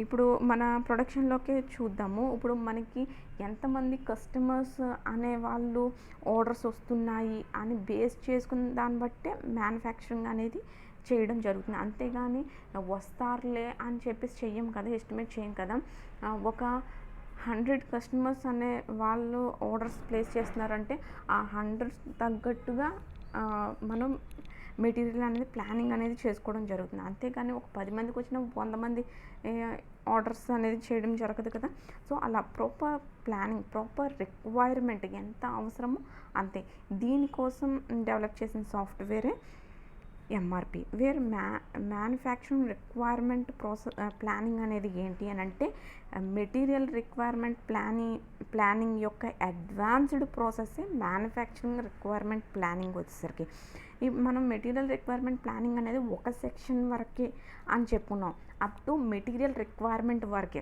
ఇప్పుడు మన ప్రొడక్షన్లోకే చూద్దాము. ఇప్పుడు మనకి ఎంతమంది కస్టమర్స్ అనే వాళ్ళు ఆర్డర్స్ వస్తున్నాయి అని బేస్ చేసుకున్న దాన్ని బట్టే మ్యానుఫ్యాక్చరింగ్ అనేది చేయడం జరుగుతుంది. అంతేగాని వస్తారులే అని చెప్పేసి చెయ్యం కదా, ఎస్టిమేట్ చేయం కదా. ఒక 100 కస్టమర్స్ అనే వాళ్ళు ఆర్డర్స్ ప్లేస్ చేస్తున్నారంటే ఆ 100 తగ్గట్టుగా మనం మెటీరియల్ అనేది ప్లానింగ్ అనేది చేసుకోవడం జరుగుతుంది. అంతేగాని ఒక 10 మందికి వచ్చిన 100 మంది ఆర్డర్స్ అనేది చేయడం జరగదు కదా. సో అలా ప్రాపర్ ప్లానింగ్, ప్రాపర్ రిక్వైర్మెంట్ ఎంత అవసరమో అంతే. దీనికోసం డెవలప్ చేసిన సాఫ్ట్వేరే MRP. Where manufacturing requirement planning అనేది ఏంటి అని అంటే మెటీరియల్ రిక్వైర్మెంట్ ప్లానింగ్ యొక్క అడ్వాన్స్డ్ ప్రాసెస్సే మ్యానుఫ్యాక్చరింగ్ రిక్వైర్మెంట్ ప్లానింగ్ వచ్చేసరికి. మనం మెటీరియల్ రిక్వైర్మెంట్ ప్లానింగ్ అనేది ఒక సెక్షన్ వరకే అని చెప్పుకున్నాం, అప్ టు మెటీరియల్ రిక్వైర్మెంట్ వరకే.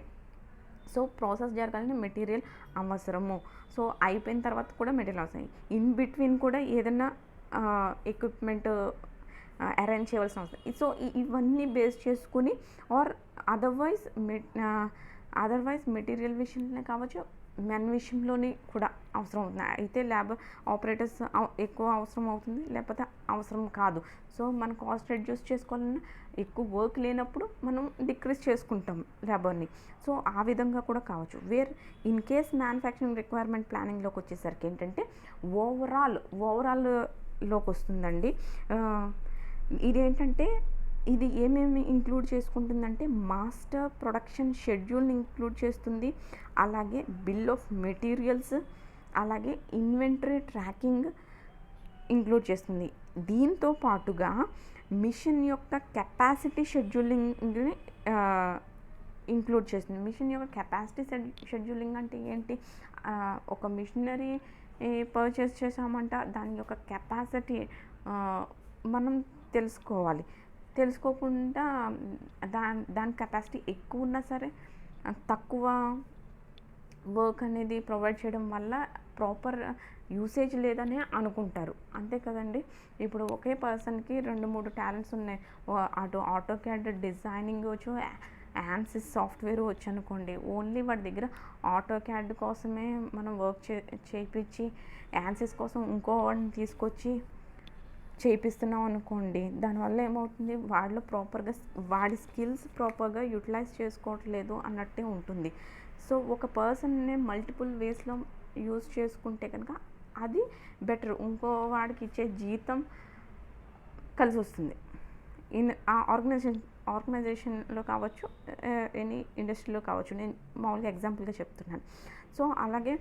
సో ప్రాసెస్ జరగాలని మెటీరియల్ అవసరము. సో అయిపోయిన తర్వాత కూడా మెటీరియల్ అవసరం. ఇన్ బిట్వీన్ కూడా ఏదైనా ఎక్విప్మెంట్ అరేంజ్ చేయవలసిన అవసరం. సో ఇవన్నీ బేస్ చేసుకుని ఆర్ అదర్వైజ్ మెటీరియల్ విషయంలోనే కావచ్చు, మెన్ విషయంలోని కూడా అవసరం అవుతుంది. అయితే ల్యాబ్ ఆపరేటర్స్ ఎక్కువ అవసరం అవుతుంది, లేకపోతే అవసరం కాదు. సో మన కాస్ట్ రెడ్యూస్ చేసుకోవాలన్నా ఎక్కువ వర్క్ లేనప్పుడు మనం డిక్రీజ్ చేసుకుంటాం లేబర్ని. సో ఆ విధంగా కూడా కావచ్చు. Where in case manufacturing requirement ప్లానింగ్లోకి వచ్చేసరికి ఏంటంటే ఓవరాల్లోకి వస్తుందండి. ఇదేంటంటే ఇది ఏమేమి ఇంక్లూడ్ చేసుకుంటుందంటే మాస్టర్ ప్రొడక్షన్ షెడ్యూల్ని ఇంక్లూడ్ చేస్తుంది, అలాగే బిల్ ఆఫ్ మెటీరియల్స్, అలాగే ఇన్వెంటరీ ట్రాకింగ్, ఇంక్లూడ్ చేస్తుంది. దీంతో పాటుగా మిషన్ యొక్క కెపాసిటీ షెడ్యూలింగ్ని ఇంక్లూడ్ చేస్తుంది. మిషన్ యొక్క కెపాసిటీ షెడ్యూలింగ్ అంటే ఏంటి? ఒక మిషనరీ పర్చేస్ చేసామంట, దాని యొక్క కెపాసిటీ మనం తెలుసుకోవాలి. తెలుసుకోకుండా దాని కెపాసిటీ ఎక్కువ ఉన్నా సరే తక్కువ వర్క్ అనేది ప్రొవైడ్ చేయడం వల్ల ప్రాపర్ యూసేజ్ లేదనే అనుకుంటారు, అంతే కదండి. ఇప్పుడు ఒకే పర్సన్కి 2-3 టాలెంట్స్ ఉన్నాయి. అటు ఆటోక్యాడ్ డిజైనింగ్ వచ్చు, యాన్సిస్ సాఫ్ట్వేర్ వచ్చు అనుకోండి. ఓన్లీ వాడి దగ్గర ఆటోక్యాడ్ కోసమే మనం వర్క్ చేయించి యాన్సిస్ కోసం ఇంకో వాడిని తీసుకొచ్చి చేయిస్తున్నాం అనుకోండి, దానివల్ల ఏమవుతుంది, వాడిలో ప్రాపర్గా వాడి స్కిల్స్ ప్రాపర్గా యూటిలైజ్ చేసుకోవట్లేదు అన్నట్టే ఉంటుంది. సో ఒక పర్సన్ని మల్టిపుల్ వేస్లో యూజ్ చేసుకుంటే కనుక అది బెటర్. ఇంకో వాడికి ఇచ్చే జీతం కలిసి వస్తుంది. ఆ ఆర్గనైజేషన్లో కావచ్చు, ఎనీ ఇండస్ట్రీలో కావచ్చు. నేను మామూలుగా ఎగ్జాంపుల్గా చెప్తున్నాను. సో అలాగే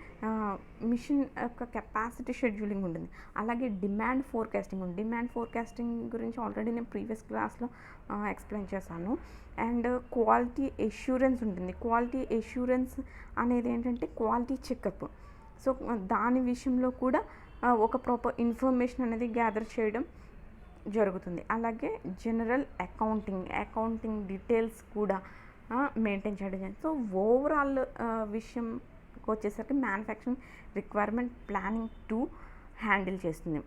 మిషన్ యొక్క కెపాసిటీ షెడ్యూలింగ్ ఉంటుంది. అలాగే డిమాండ్ ఫోర్కాస్టింగ్ ఉంది. డిమాండ్ ఫోర్కాస్టింగ్ గురించి ఆల్రెడీ నేను ప్రీవియస్ క్లాస్లో ఎక్స్ప్లెయిన్ చేశాను. అండ్ క్వాలిటీ ఎష్యూరెన్స్ ఉంటుంది. క్వాలిటీ ఎష్యూరెన్స్ అనేది ఏంటంటే క్వాలిటీ చెకప్. సో దాని విషయంలో కూడా ఒక ప్రాపర్ ఇన్ఫర్మేషన్ అనేది గ్యాదర్ చేయడం జరుగుతుంది. అలాగే జనరల్ అకౌంటింగ్ డీటెయిల్స్ కూడా మెయింటైన్ చేయడం. సో ఓవరాల్ విషయంకి వచ్చేసరికి మ్యానుఫ్యాక్చరింగ్ రిక్వైర్మెంట్ ప్లానింగ్ 2 హ్యాండిల్ చేస్తుంది.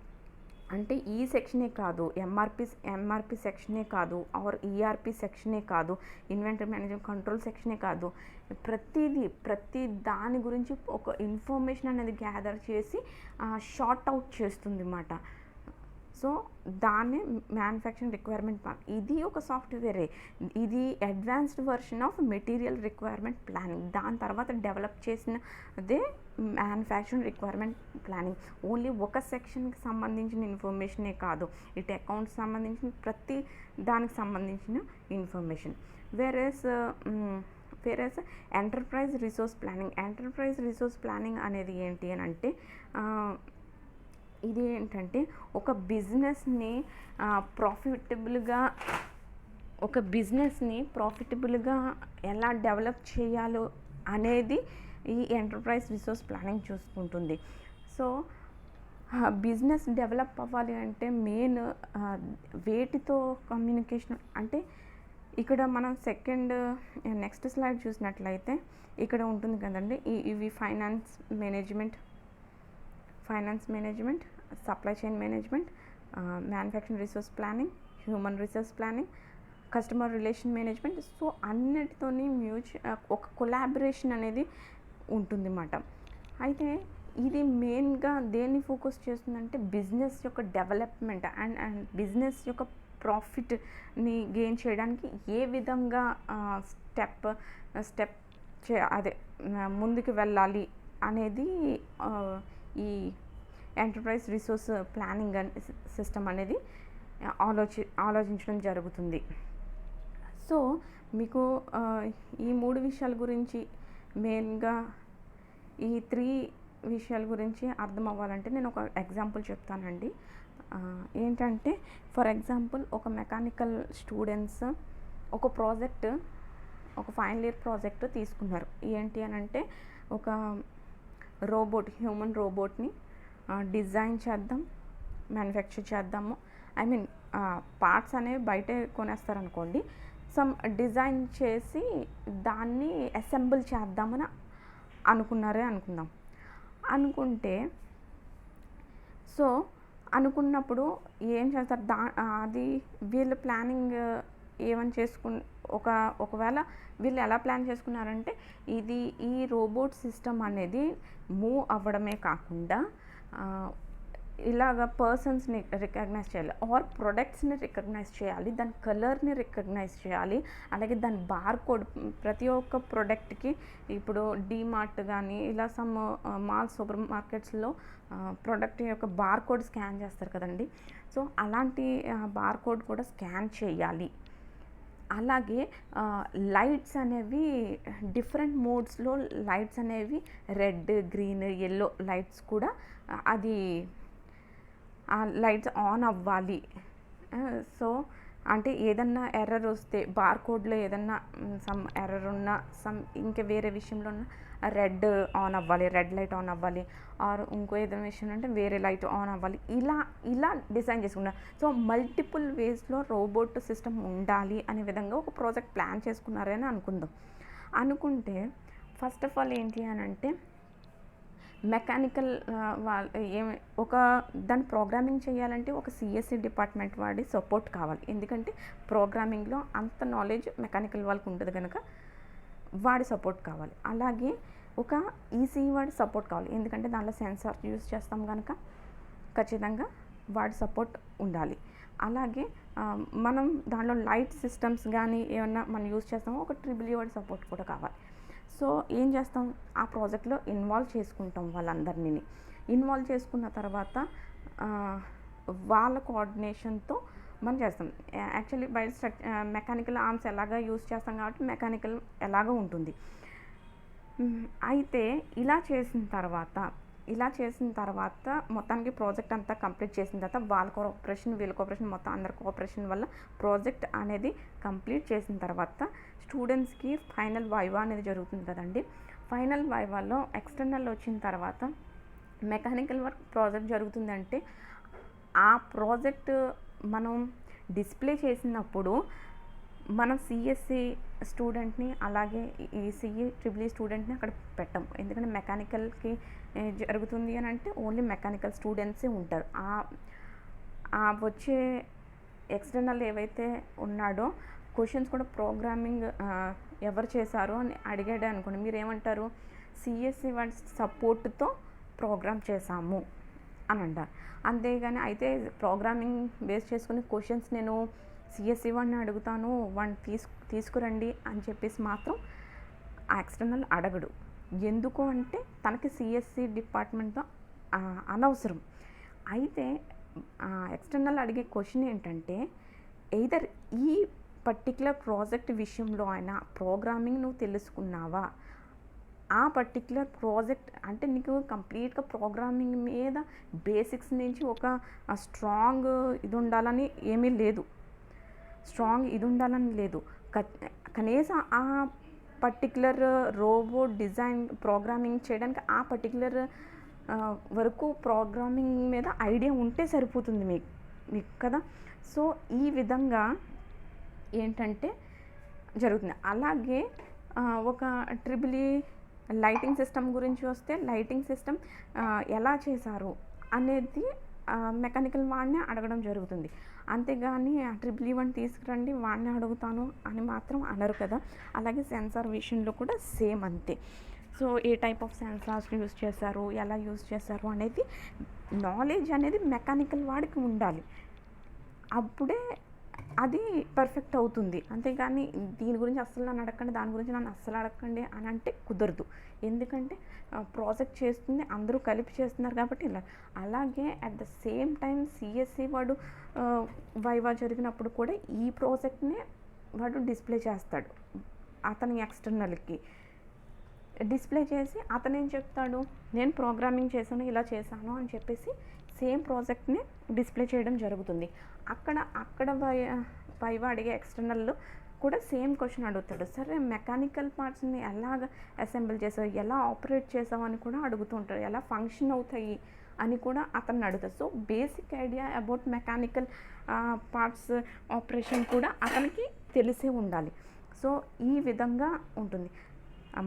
అంటే ఈ సెక్షనే కాదు, ఎంఆర్పి సెక్షనే కాదు, ఆర్ ఈఆర్పి సెక్షనే కాదు, ఇన్వెంటరీ మేనేజ్మెంట్ కంట్రోల్ సెక్షనే కాదు, ప్రతి దాని గురించి ఒక ఇన్ఫర్మేషన్ అనేది గ్యాదర్ చేసి షార్ట్ అవుట్ చేస్తుంది అన్నమాట. సో దాన్నే మ్యానుఫ్యాక్చరింగ్ రిక్వైర్మెంట్ ప్లాన్. ఇది ఒక సాఫ్ట్వేరే. ఇది advanced version of material requirement planning. దాని తర్వాత డెవలప్ చేసినదే మ్యానుఫ్యాక్చరింగ్ రిక్వైర్మెంట్ ప్లానింగ్. ఓన్లీ ఒక సెక్షన్కి సంబంధించిన ఇన్ఫర్మేషనే కాదు, ఇటు అకౌంట్స్ సంబంధించిన ప్రతి దానికి సంబంధించిన information. Whereas enterprise resource planning అనేది ఏంటి అని అంటే, ఇది ఏంటంటే ఒక బిజినెస్ని ప్రాఫిటబుల్గా ఎలా డెవలప్ చేయాలో అనేది ఈ ఎంటర్ప్రైజ్ రిసోర్స్ ప్లానింగ్ చూసుకుంటుంది. సో బిజినెస్ డెవలప్ అవ్వాలి అంటే మెయిన్ వేటితో కమ్యూనికేషన్ అంటే, ఇక్కడ మనం నెక్స్ట్ స్లైడ్ చూసినట్లయితే ఇక్కడ ఉంటుంది కదండి, ఇవి finance management, supply chain management, manufacturing resource planning, human resource planning, customer relation management. So అన్నిటితోని ఒక కొలాబరేషన్ అనేది ఉంటుంది అన్నమాట. అయితే ఇది మెయిన్గా దేన్ని ఫోకస్ చేస్తుందంటే బిజినెస్ యొక్క డెవలప్మెంట్ అండ్ బిజినెస్ యొక్క ప్రాఫిట్ని గెయిన్ చేయడానికి ఏ విధంగా ముందుకు వెళ్ళాలి అనేది ఈ ఎంటర్ప్రైజ్ రిసోర్స్ ప్లానింగ్ సిస్టమ్ అనేది ఆలోచించడం జరుగుతుంది. సో మీకు ఈ 3 విషయాల గురించి మెయిన్గా ఈ 3 విషయాల గురించి అర్థం అవ్వాలంటే నేను ఒక ఎగ్జాంపుల్ చెప్తానండి. ఏంటంటే ఫర్ ఎగ్జాంపుల్ ఒక మెకానికల్ స్టూడెంట్స్ ఒక ఫైనల్ ఇయర్ ప్రాజెక్ట్ తీసుకున్నారు. ఏంటి అని అంటే ఒక హ్యూమన్ రోబోట్ని డిజైన్ చేద్దాం, మ్యానుఫ్యాక్చర్ చేద్దాము. పార్ట్స్ అనేవి బయటే కొనేస్తారనుకోండి. డిజైన్ చేసి దాన్ని అసెంబుల్ చేద్దామని అనుకుందాం. అనుకుంటే సో అనుకున్నప్పుడు ఏం చేస్తారు, అది వీళ్ళ ప్లానింగ్ ఏమని ఒకవేళ వీళ్ళు ఎలా ప్లాన్ చేసుకున్నారంటే, ఈ రోబోట్ సిస్టమ్ అనేది మూవ్ అవ్వడమే కాకుండా ఇలాగ పర్సన్స్ని రికగ్నైజ్ చేయాలి, ఆర్ ప్రొడక్ట్స్ని రికగ్నైజ్ చేయాలి, దాని కలర్ని రికగ్నైజ్ చేయాలి, అలాగే దాని బార్కోడ్ ప్రతి ఒక్క ప్రోడక్ట్కి. ఇప్పుడు డీమార్ట్ కానీ ఇలా మాల్ సూపర్ మార్కెట్స్లో ప్రోడక్ట్ యొక్క బార్కోడ్ స్కాన్ చేస్తారు కదండి. సో అలాంటి బార్కోడ్ కూడా స్కాన్ చేయాలి. అలాగే లైట్స్ అనేవి డిఫరెంట్ మోడ్స్లో లైట్స్ అనేవి రెడ్, గ్రీన్, ఎల్లో లైట్స్ కూడా లైట్స్ ఆన్ అవ్వాలి. సో అంటే ఏదన్నా ఎర్రర్ వస్తే బార్‌కోడ్‌లో ఏదన్నా సమ్ ఎర్రర్ ఉన్నా, ఇంకా వేరే విషయంలో ఉన్న రెడ్ ఆన్ అవ్వాలి, రెడ్ లైట్ ఆన్ అవ్వాలి. ఆర్ ఇంకో ఏదైనా విషయం అంటే వేరే లైట్ ఆన్ అవ్వాలి. ఇలా డిజైన్ చేసుకున్నారు. సో మల్టిపుల్ వేస్‌లో రోబోట్ సిస్టమ్ ఉండాలి అనే విధంగా ఒక ప్రాజెక్ట్ ప్లాన్ చేసుకున్నారని అనుకుందాం. అనుకుంటే ఫస్ట్ ఆఫ్ ఆల్ ఏంటి అనంటే మెకానికల్ దాన్ని ప్రోగ్రామింగ్ చేయాలంటే ఒక సిఎస్సి డిపార్ట్మెంట్ వాడి సపోర్ట్ కావాలి. ఎందుకంటే ప్రోగ్రామింగ్లో అంత నాలెడ్జ్ మెకానికల్ వాళ్ళకి ఉండదు కనుక వాడి సపోర్ట్ కావాలి. అలాగే ఒక ఈసీఈ వాడి సపోర్ట్ కావాలి. ఎందుకంటే దాంట్లో సెన్సార్ యూజ్ చేస్తాం కనుక ఖచ్చితంగా వాడి సపోర్ట్ ఉండాలి. అలాగే మనం దాంట్లో లైట్ సిస్టమ్స్ కానీ ఏమన్నా మనం యూజ్ చేస్తామో ఒక ట్రిపుల్ వాడి సపోర్ట్ కూడా కావాలి. సో ఏం చేస్తాం, ఆ ప్రాజెక్ట్లో ఇన్వాల్వ్ చేసుకుంటాం వాళ్ళందరినీ. ఇన్వాల్వ్ చేసుకున్న తర్వాత వాళ్ళ కోఆర్డినేషన్తో మనం చేస్తాం. యాక్చువల్లీ బయట మెకానికల్ ఆర్మ్స్ ఎలాగా యూజ్ చేస్తాం కాబట్టి మెకానికల్ ఎలాగో ఉంటుంది. అయితే ఇలా చేసిన తర్వాత మొత్తానికి ప్రాజెక్ట్ అంతా కంప్లీట్ చేసిన తర్వాత వాళ్ళ కోఆపరేషన్ వీళ్ళ కోఆపరేషన్ మొత్తం అందరి కోఆపరేషన్ వల్ల ప్రాజెక్ట్ అనేది కంప్లీట్ చేసిన తర్వాత స్టూడెంట్స్కి ఫైనల్ వైవా అనేది జరుగుతుంది కదండి. ఫైనల్ వైవాలో ఎక్స్టర్నల్ వచ్చిన తర్వాత మెకానికల్ వర్క్ ప్రాజెక్ట్ జరుగుతుందంటే ఆ ప్రాజెక్ట్ మనం డిస్ప్లే చేసినప్పుడు మనం సిఎస్సి స్టూడెంట్ని అలాగే ఈసీఈ ట్రిపుల్ ఈ స్టూడెంట్ని అక్కడ పెట్టం. ఎందుకంటే మెకానికల్కి జరుగుతుంది అని అంటే ఓన్లీ మెకానికల్ స్టూడెంట్సే ఉంటారు. వచ్చే ఎక్స్టర్నల్ ఏవైతే ఉన్నాడో క్వశ్చన్స్ కూడా ప్రోగ్రామింగ్ ఎవరు చేశారు అని అడిగాడు అనుకోండి, మీరు ఏమంటారు, సిఎస్సి వాడి సపోర్ట్తో ప్రోగ్రామ్ చేశాము అని అంటారు. అంతేగాని అయితే ప్రోగ్రామింగ్ బేస్ చేసుకుని క్వశ్చన్స్ నేను సిఎస్సి వాడిని అడుగుతాను, వాడిని తీసుకురండి అని చెప్పేసి మాత్రం ఆ ఎక్స్టర్నల్ అడగడు. ఎందుకు అంటే తనకి సిఎస్సి డిపార్ట్మెంట్తో అనవసరం. అయితే ఎక్స్టర్నల్ అడిగే క్వశ్చన్ ఏంటంటే ఎయిదర్ ఈ పర్టికులర్ ప్రాజెక్ట్ విషయంలో అయినా ప్రోగ్రామింగ్ నువ్వు తెలుసుకున్నావా, ఆ పర్టికులర్ ప్రాజెక్ట్ అంటే నీకు కంప్లీట్గా ప్రోగ్రామింగ్ మీద బేసిక్స్ నుంచి ఒక స్ట్రాంగ్ ఇది ఉండాలని ఏమీ లేదు. కనీసం ఆ పర్టికులర్ రోబోట్ డిజైన్ ప్రోగ్రామింగ్ చేయడానికి ఆ పర్టికులర్ వరకు ప్రోగ్రామింగ్ మీద ఐడియా ఉంటే సరిపోతుంది మీకు కదా. సో ఈ విధంగా ఏంటంటే జరుగుతుంది. అలాగే ఒక ట్రిపుల్ ఈ లైటింగ్ సిస్టమ్ గురించి వస్తే లైటింగ్ సిస్టమ్ ఎలా చేశారు అనేది మెకానికల్ వాడిని అడగడం జరుగుతుంది. అంతేగాని ఆ ట్రిపుల్ ఈ వాడిని తీసుకురండి వాడిని అడుగుతాను అని మాత్రం అనరు కదా. అలాగే సెన్సార్ విషయంలో కూడా సేమ్ అంతే. So A type of sensors use చేశారు, ఎలా యూజ్ చేశారు అనేది నాలెడ్జ్ అనేది మెకానికల్ వాడికి ఉండాలి. అప్పుడే అది పర్ఫెక్ట్ అవుతుంది. అంతేగాని దీని గురించి అస్సలు నన్ను అడగండి, దాని గురించి నన్ను అస్సలు అడగండి అని అంటే కుదరదు. ఎందుకంటే ప్రాజెక్ట్ చేస్తుంది అందరూ కలిపి చేస్తున్నారు కాబట్టి ఇలా. అలాగే at the same time CSC వాడు వైవా జరిగినప్పుడు కూడా ఈ ప్రాజెక్ట్నే వాడు డిస్ప్లే చేస్తాడు. అతని ఎక్స్టర్నల్కి డిస్ప్లే చేసి అతను ఏం చెప్తాడు, నేను ప్రోగ్రామింగ్ చేశాను ఇలా చేశాను అని చెప్పేసి సేమ్ ప్రాజెక్ట్ని డిస్ప్లే చేయడం జరుగుతుంది. అక్కడ వైవా అడిగే ఎక్స్టర్నల్లో కూడా సేమ్ క్వశ్చన్ అడుగుతాడు. సరే మెకానికల్ పార్ట్స్ని ఎలాగ అసెంబుల్ చేసావు, ఎలా ఆపరేట్ చేసావు అని కూడా అడుగుతూ ఉంటారు, ఎలా ఫంక్షన్ అవుతాయి అని కూడా అతన్ని అడుగుతారు. So basic idea about mechanical parts operation కూడా అతనికి తెలిసే ఉండాలి. సో ఈ విధంగా ఉంటుంది.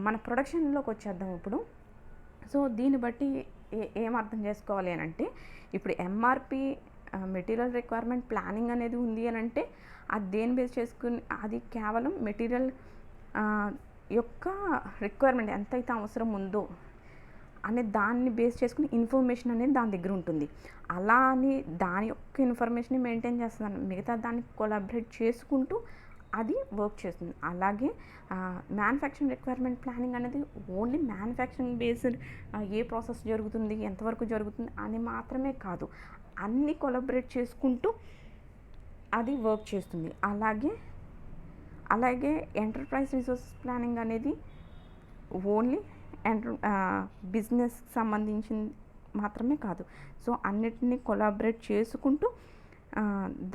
మన ప్రొడక్షన్లోకి వచ్చేద్దాం ఇప్పుడు. సో దీన్ని బట్టి ఏం అర్థం చేసుకోవాలి అని అంటే ఇప్పుడు ఎంఆర్పి మెటీరియల్ రిక్వైర్మెంట్ ప్లానింగ్ అనేది ఉంది అని అంటే అది దేని బేస్ చేసుకుని, అది కేవలం మెటీరియల్ యొక్క రిక్వైర్మెంట్ ఎంతైతే అవసరం ఉందో అనే దాన్ని బేస్ చేసుకుని ఇన్ఫర్మేషన్ అనేది దాని దగ్గర ఉంటుంది. అలా అని దాని యొక్క ఇన్ఫర్మేషన్ మెయింటైన్ చేస్తున్నాను, మిగతా దాన్ని కొలాబరేట్ చేసుకుంటూ అది వర్క్ చేస్తుంది. అలాగే మ్యానుఫ్యాక్చరింగ్ రిక్వైర్మెంట్ ప్లానింగ్ అనేది ఓన్లీ మ్యానుఫ్యాక్చరింగ్ బేస్డ్ ఏ ప్రాసెస్ జరుగుతుంది, ఎంతవరకు జరుగుతుంది అని మాత్రమే కాదు, అన్నీ కొలాబరేట్ చేసుకుంటూ అది వర్క్ చేస్తుంది. అలాగే ఎంటర్ప్రైజ్ రిసోర్సెస్ ప్లానింగ్ అనేది ఓన్లీ బిజినెస్కి సంబంధించిన మాత్రమే కాదు. సో అన్నిటిని కొలాబరేట్ చేసుకుంటూ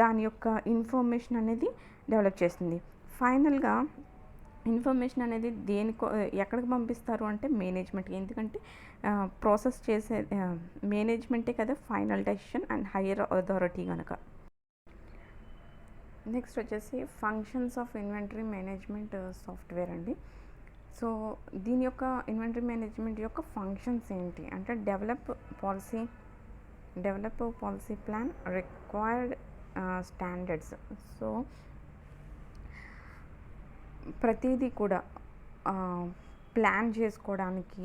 దాని యొక్క ఇన్ఫర్మేషన్ అనేది డెవలప్ చేస్తుంది. ఫైనల్గా ఇన్ఫర్మేషన్ అనేది ఎక్కడికి పంపిస్తారు అంటే మేనేజ్మెంట్కి. ఎందుకంటే ప్రాసెస్ చేసే మేనేజ్మెంటే కదా final decision and higher authority కనుక. నెక్స్ట్ వచ్చేసి functions of inventory management software అండి. సో దీని యొక్క ఇన్వెంటరీ మేనేజ్మెంట్ యొక్క ఫంక్షన్స్ ఏంటి అంటే develop policy plan, required standards. So ప్రతిదీ కూడా ప్లాన్ చేసుకోవడానికి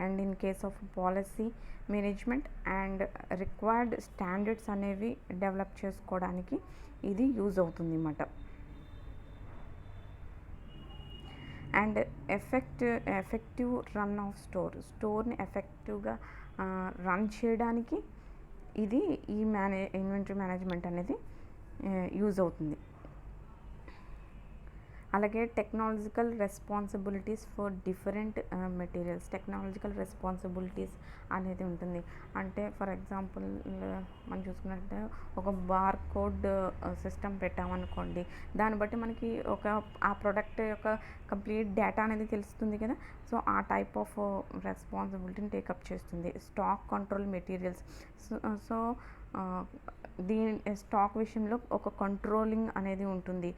and in case of policy management and required standards అనేవి డెవలప్ చేసుకోవడానికి ఇది యూజ్ అవుతుంది అన్నమాట. అండ్ ఎఫెక్టివ్ రన్ ఆఫ్ స్టోర్ని ఎఫెక్టివ్గా రన్ చేయడానికి ఇది ఈ ఇన్వెంటరీ మేనేజ్మెంట్ అనేది యూజ్ అవుతుంది. అలాగే technological responsibilities for different materials. Technological responsibilities అనేది ఉంటుంది. అంటే ఫర్ ఎగ్జాంపుల్ మనం చూసుకున్నట్టే ఒక బార్ కోడ్ సిస్టమ్ పెట్టామనుకోండి, దాన్ని బట్టి మనకి ఆ ప్రోడక్ట్ యొక్క కంప్లీట్ డేటా అనేది తెలుస్తుంది కదా. సో ఆ టైప్ ఆఫ్ రెస్పాన్సిబిలిటీని టేకప్ చేస్తుంది. Stock control materials. సో దీని స్టాక్ విషయంలో ఒక కంట్రోలింగ్ అనేది ఉంటుంది.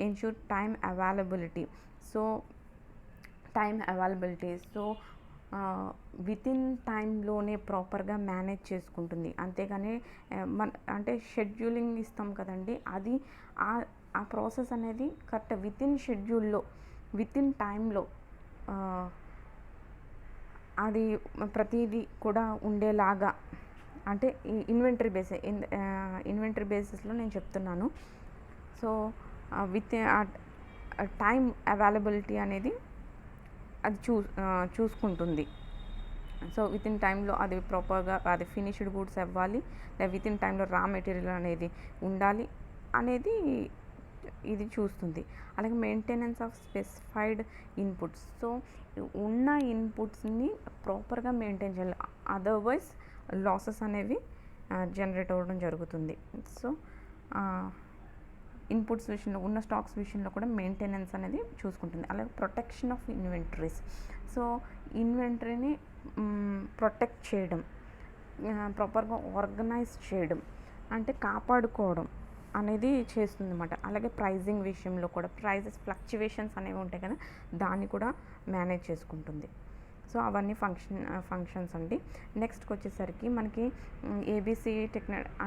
Ensure time availability. So within టైంలోనే ప్రాపర్గా మేనేజ్ చేసుకుంటుంది. అంతేగాని అంటే షెడ్యూలింగ్ ఇస్తాం కదండి, అది ఆ ప్రాసెస్ అనేది కరెక్ట్ వితిన్ షెడ్యూల్లో వితిన్ టైంలో అది ప్రతిదీ కూడా ఉండేలాగా, అంటే ఇన్వెంటరీ బేసిస్లో నేను చెప్తున్నాను. సో విత్ టైం అవైలబిలిటీ అనేది అది చూసుకుంటుంది. సో వితిన్ టైంలో అది ప్రాపర్గా అది ఫినిష్డ్ గూడ్స్ అవ్వాలి, లేదా వితిన్ టైంలో రా మెటీరియల్ అనేది ఉండాలి అనేది ఇది చూస్తుంది. అలాగే maintenance of specified inputs. So ఉన్న ఇన్పుట్స్ని ప్రాపర్గా మెయింటైన్ చేయాలి, అదర్వైజ్ లాసెస్ అనేవి జనరేట్ అవ్వడం జరుగుతుంది. సో ఇన్పుట్స్ విషయంలో ఉన్న స్టాక్స్ విషయంలో కూడా మెయింటెనెన్స్ అనేది చూసుకుంటుంది. అలాగే ప్రొటెక్షన్ ఆఫ్ ఇన్వెంటరీస్. సో ఇన్వెంటరీని ప్రొటెక్ట్ చేయడం, ప్రాపర్గా ఆర్గనైజ్ చేయడం, అంటే కాపాడుకోవడం అనేది చేస్తుంది అన్నమాట. అలాగే ప్రైజింగ్ విషయంలో కూడా ప్రైజెస్ ఫ్లక్చువేషన్స్ అనేవి ఉంటాయి కదా, దాన్ని కూడా మేనేజ్ చేసుకుంటుంది. సో అవన్నీ ఫంక్షన్స్ అండి. నెక్స్ట్కి వచ్చేసరికి మనకి ఏబీసీ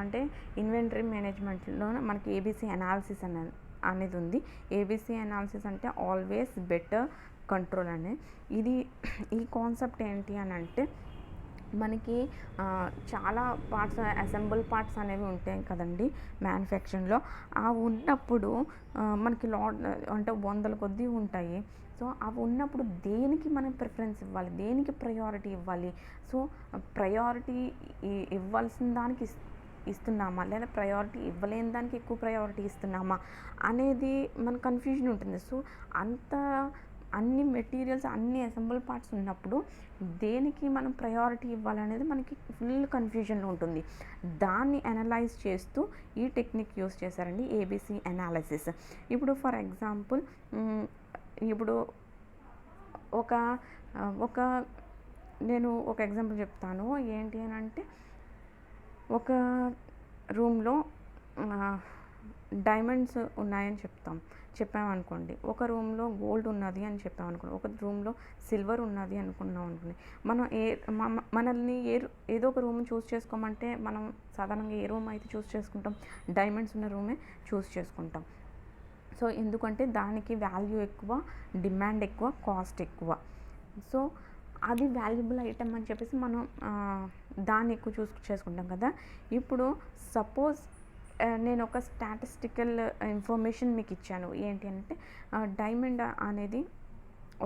అంటే ఇన్వెంటరీ మేనేజ్మెంట్లో మనకి ఏబీసీ అనాలిసిస్ అనేది ఉంది. ఏబీసీ అనాలిసిస్ అంటే ఆల్వేస్ బెటర్ కంట్రోల్ అనేది. ఈ కాన్సెప్ట్ ఏంటి అని అంటే మనకి చాలా పార్ట్స్ అసెంబుల్ పార్ట్స్ అనేవి ఉంటాయి కదండి మ్యానుఫ్యాక్చరింగ్లో. ఉన్నప్పుడు మనకి అంటే వందల కొద్దీ ఉంటాయి. సో అవి ఉన్నప్పుడు దేనికి మనం ప్రిఫరెన్స్ ఇవ్వాలి, దేనికి ప్రయారిటీ ఇవ్వాలి, సో ప్రయారిటీ ఇవ్వాల్సిన దానికి ఇస్తున్నామా, లేదా ప్రయారిటీ ఇవ్వలేని దానికి ఎక్కువ ప్రయారిటీ ఇస్తున్నామా అనేది మన కన్ఫ్యూజన్ ఉంటుంది. సో అన్ని మెటీరియల్స్ అన్ని అసెంబుల్ పార్ట్స్ ఉన్నప్పుడు దేనికి మనం ప్రయారిటీ ఇవ్వాలనేది మనకి ఫుల్ కన్ఫ్యూజన్లో ఉంటుంది. దాన్ని అనలైజ్ చేస్తూ ఈ టెక్నిక్ యూస్ చేశారండి, ఏబీసీ అనాలిసిస్. ఇప్పుడు ఫర్ ఎగ్జాంపుల్ ఇప్పుడు నేను ఒక ఎగ్జాంపుల్ చెప్తాను. ఏంటి అని అంటే ఒక రూమ్లో డైమండ్స్ ఉన్నాయని చెప్పామనుకోండి, ఒక రూమ్లో గోల్డ్ ఉన్నది అని చెప్పామనుకోండి, ఒక రూమ్లో సిల్వర్ ఉన్నది అనుకున్నాం అనుకోండి. మనల్ని ఏదో ఒక రూమ్ చూస్ చేసుకోమంటే మనం సాధారణంగా ఏ రూమ్ అయితే చూస్ చేసుకుంటాం, డైమండ్స్ ఉన్న రూమే చూస్ చేసుకుంటాం. సో ఎందుకంటే దానికి వాల్యూ ఎక్కువ, డిమాండ్ ఎక్కువ, కాస్ట్ ఎక్కువ. సో అది వాల్యుబుల్ ఐటమ్ అని చెప్పేసి మనం దాన్ని ఎక్కువ చూస్ చేసుకుంటాం కదా. ఇప్పుడు సపోజ్ నేను ఒక స్టాటిస్టికల్ ఇన్ఫర్మేషన్ మీకు ఇచ్చాను. ఏంటి అంటే డైమండ్ అనేది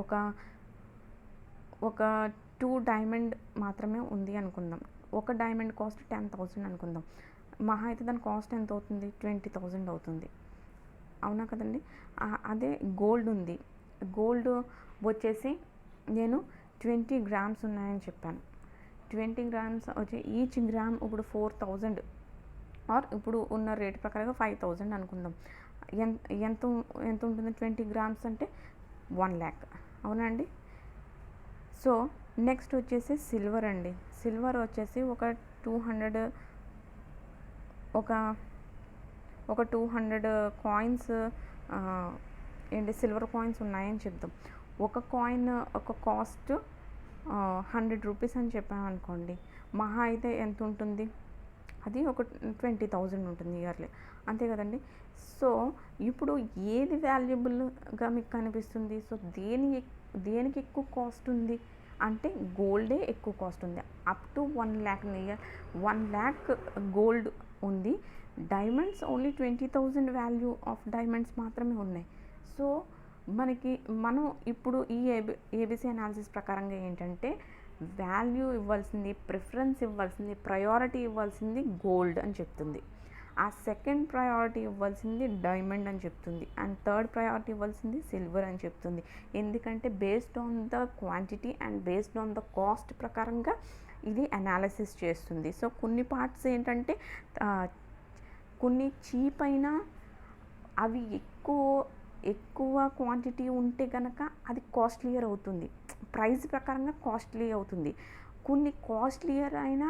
ఒక 2 డైమండ్ మాత్రమే ఉంది అనుకుందాం. ఒక డైమండ్ కాస్ట్ 10,000 అనుకుందాం. మహా అయితే దాని కాస్ట్ ఎంత అవుతుంది, 20,000 అవుతుంది. అవునా కదండి. అదే గోల్డ్ ఉంది. గోల్డ్ వచ్చేసి నేను 20 గ్రామ్స్ ఉన్నాయని చెప్పాను. 20 గ్రామ్స్ వచ్చి ఈచ్ గ్రామ్ ఇప్పుడు 4000 ఆర్ ఇప్పుడు ఉన్న రేట్ ప్రకారంగా 5000 అనుకుందాం. ఎంత ఎంత ఎంత ఉంటుంది 20 గ్రామ్స్ అంటే 1,00,000 అవునండి. సో నెక్స్ట్ వచ్చేసి సిల్వర్ అండి. సిల్వర్ వచ్చేసి ఒక 200 ఒక ఒక 200 కాయిన్స్ ఏంటి సిల్వర్ కాయిన్స్ ఉన్నాయని చెప్దాం. ఒక కాయిన్ ఒక కాస్ట్ 100 రూపీస్ అని చెప్పామనుకోండి, మహా అయితే ఎంత ఉంటుంది, అది ఒక 20,000 ఉంటుంది ఇయర్లీ, అంతే కదండి. సో ఇప్పుడు ఏది వాల్యుబుల్గా మీకు కనిపిస్తుంది? సో దేనికి ఎక్కువ కాస్ట్ ఉంది అంటే గోల్డే ఎక్కువ కాస్ట్ ఉంది. అప్ టు 1,00,000 1,00,000 గోల్డ్ ఉంది. Diamonds only 20,000 value of diamonds మాత్రమే ఉన్నాయి. సో మనం ఇప్పుడు ఈ ఏబిసి అనాలిసిస్ ప్రకారంగా ఏంటంటే వాల్యూ ఇవ్వాల్సింది, ప్రిఫరెన్స్ ఇవ్వాల్సింది, ప్రయారిటీ ఇవ్వాల్సింది గోల్డ్ అని చెప్తుంది. ఆ సెకండ్ ప్రయారిటీ ఇవ్వాల్సింది డైమండ్ అని చెప్తుంది. అండ్ థర్డ్ ప్రయారిటీ ఇవ్వాల్సింది సిల్వర్ అని చెప్తుంది. ఎందుకంటే based on the quantity and based on the cost ప్రకారంగా ఇది అనాలిసిస్ చేస్తుంది. సో కొన్ని పార్ట్స్ ఏంటంటే కొన్ని చీప్ అయినా అవి ఎక్కువ క్వాంటిటీ ఉంటే కనుక అది కాస్ట్లియర్ అవుతుంది, ప్రైస్ ప్రకారంగా కాస్ట్లీ అవుతుంది. కొన్ని కాస్ట్లియర్ అయినా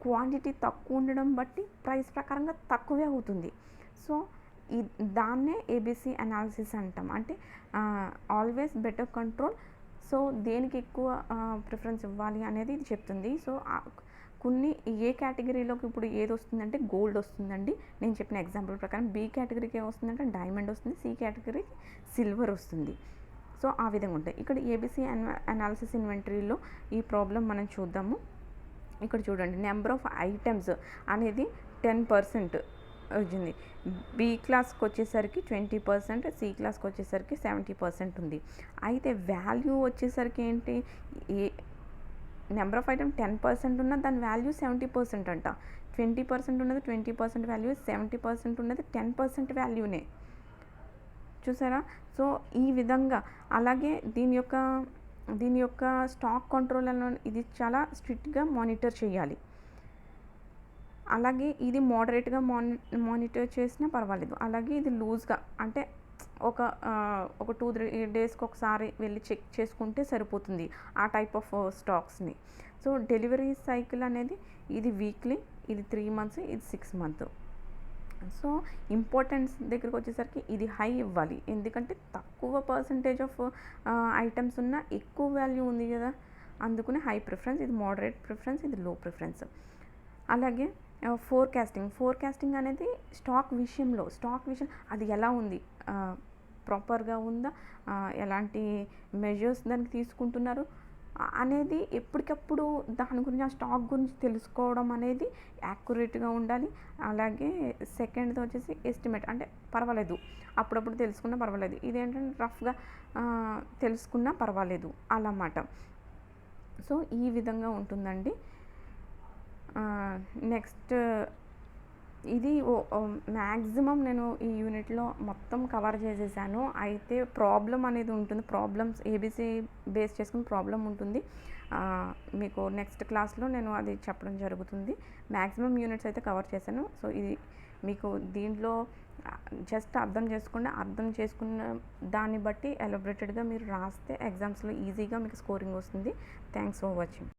క్వాంటిటీ తక్కువ ఉండడం బట్టి ప్రైస్ ప్రకారంగా తక్కువే అవుతుంది. సో దాన్నే ఏబిసి అనాలిసిస్ అంటాం. అంటే ఆల్వేస్ బెటర్ కంట్రోల్. సో దేనికి ఎక్కువ ప్రిఫరెన్స్ ఇవ్వాలి అనేది ఇది చెప్తుంది. సో కొన్ని ఏ కేటగిరీలోకి ఇప్పుడు ఏది వస్తుందంటే గోల్డ్ వస్తుందండి నేను చెప్పిన ఎగ్జాంపుల్ ప్రకారం. బి కేటగిరీకి ఏమొస్తుందంటే డైమండ్ వస్తుంది. సి కేటగిరీకి సిల్వర్ వస్తుంది. సో ఆ విధంగా ఉంటాయి. ఇక్కడ ఏబిసి అనాలిసిస్ ఇన్వెంటరీలో ఈ ప్రాబ్లం మనం చూద్దాము. ఇక్కడ చూడండి, నెంబర్ ఆఫ్ ఐటమ్స్ అనేది 10% వచ్చింది. బి క్లాస్కి వచ్చేసరికి 20%, సి క్లాస్కి వచ్చేసరికి 70% ఉంది. అయితే వాల్యూ వచ్చేసరికి ఏంటి, నెంబర్ ఆఫ్ ఐటమ్ 10% ఉన్న దాని వాల్యూ 70% అంట. 20% ఉన్నది 20% వాల్యూ, 70% ఉన్నది 10% వాల్యూనే. చూసారా? సో ఈ విధంగా అలాగే దీని యొక్క స్టాక్ కంట్రోల్ ఇది చాలా స్ట్రిక్ట్గా మానిటర్ చేయాలి. అలాగే ఇది మోడరేట్గా మానిటర్ చేసినా పర్వాలేదు. అలాగే ఇది లూజ్గా అంటే ఒక 2-3 డేస్కి ఒకసారి వెళ్ళి చెక్ చేసుకుంటే సరిపోతుంది ఆ టైప్ ఆఫ్ స్టాక్స్ని. సో డెలివరీ సైకిల్ అనేది ఇది వీక్లీ, ఇది 3 months, ఇది 6 months. సో ఇంపార్టెన్స్ దగ్గరికి వచ్చేసరికి ఇది హై ఇవ్వాలి. ఎందుకంటే తక్కువ పర్సంటేజ్ ఆఫ్ ఐటమ్స్ ఉన్న ఎక్కువ వాల్యూ ఉంది కదా, అందుకనే హై ప్రిఫరెన్స్. ఇది మోడరేట్ ప్రిఫరెన్స్, ఇది లో ప్రిఫరెన్స్. అలాగే ఫోర్కాస్టింగ్ అనేది స్టాక్ విషయం అది ఎలా ఉంది, ప్రాపర్గా ఉందా, ఎలాంటి మెజర్స్ దానికి తీసుకుంటున్నారు అనేది ఎప్పటికప్పుడు దాని గురించి, ఆ స్టాక్ గురించి తెలుసుకోవడం అనేది యాక్యురేట్గా ఉండాలి. అలాగే సెకండ్ది వచ్చేసి ఎస్టిమేట్, అంటే పర్వాలేదు అప్పుడప్పుడు తెలుసుకున్నా పర్వాలేదు, ఇదేంటంటే రఫ్గా తెలుసుకున్నా పర్వాలేదు అన్నమాట. సో ఈ విధంగా ఉంటుందండి. నెక్స్ట్ ఇది మ్యాక్సిమం నేను ఈ యూనిట్లో మొత్తం కవర్ చేసేసాను. అయితే ప్రాబ్లం అనేది ఉంటుంది, ప్రాబ్లమ్స్ ఏబిసి బేస్ చేసుకుని ప్రాబ్లం ఉంటుంది. మీకు నెక్స్ట్ క్లాస్లో నేను అది చెప్పడం జరుగుతుంది. మ్యాక్సిమం యూనిట్స్ అయితే కవర్ చేశాను. సో ఇది మీకు దీంట్లో జస్ట్ అర్థం చేసుకున్న దాన్ని బట్టి ఎలాబరేటెడ్గా మీరు రాస్తే ఎగ్జామ్స్లో ఈజీగా మీకు స్కోరింగ్ వస్తుంది. Thanks for watching.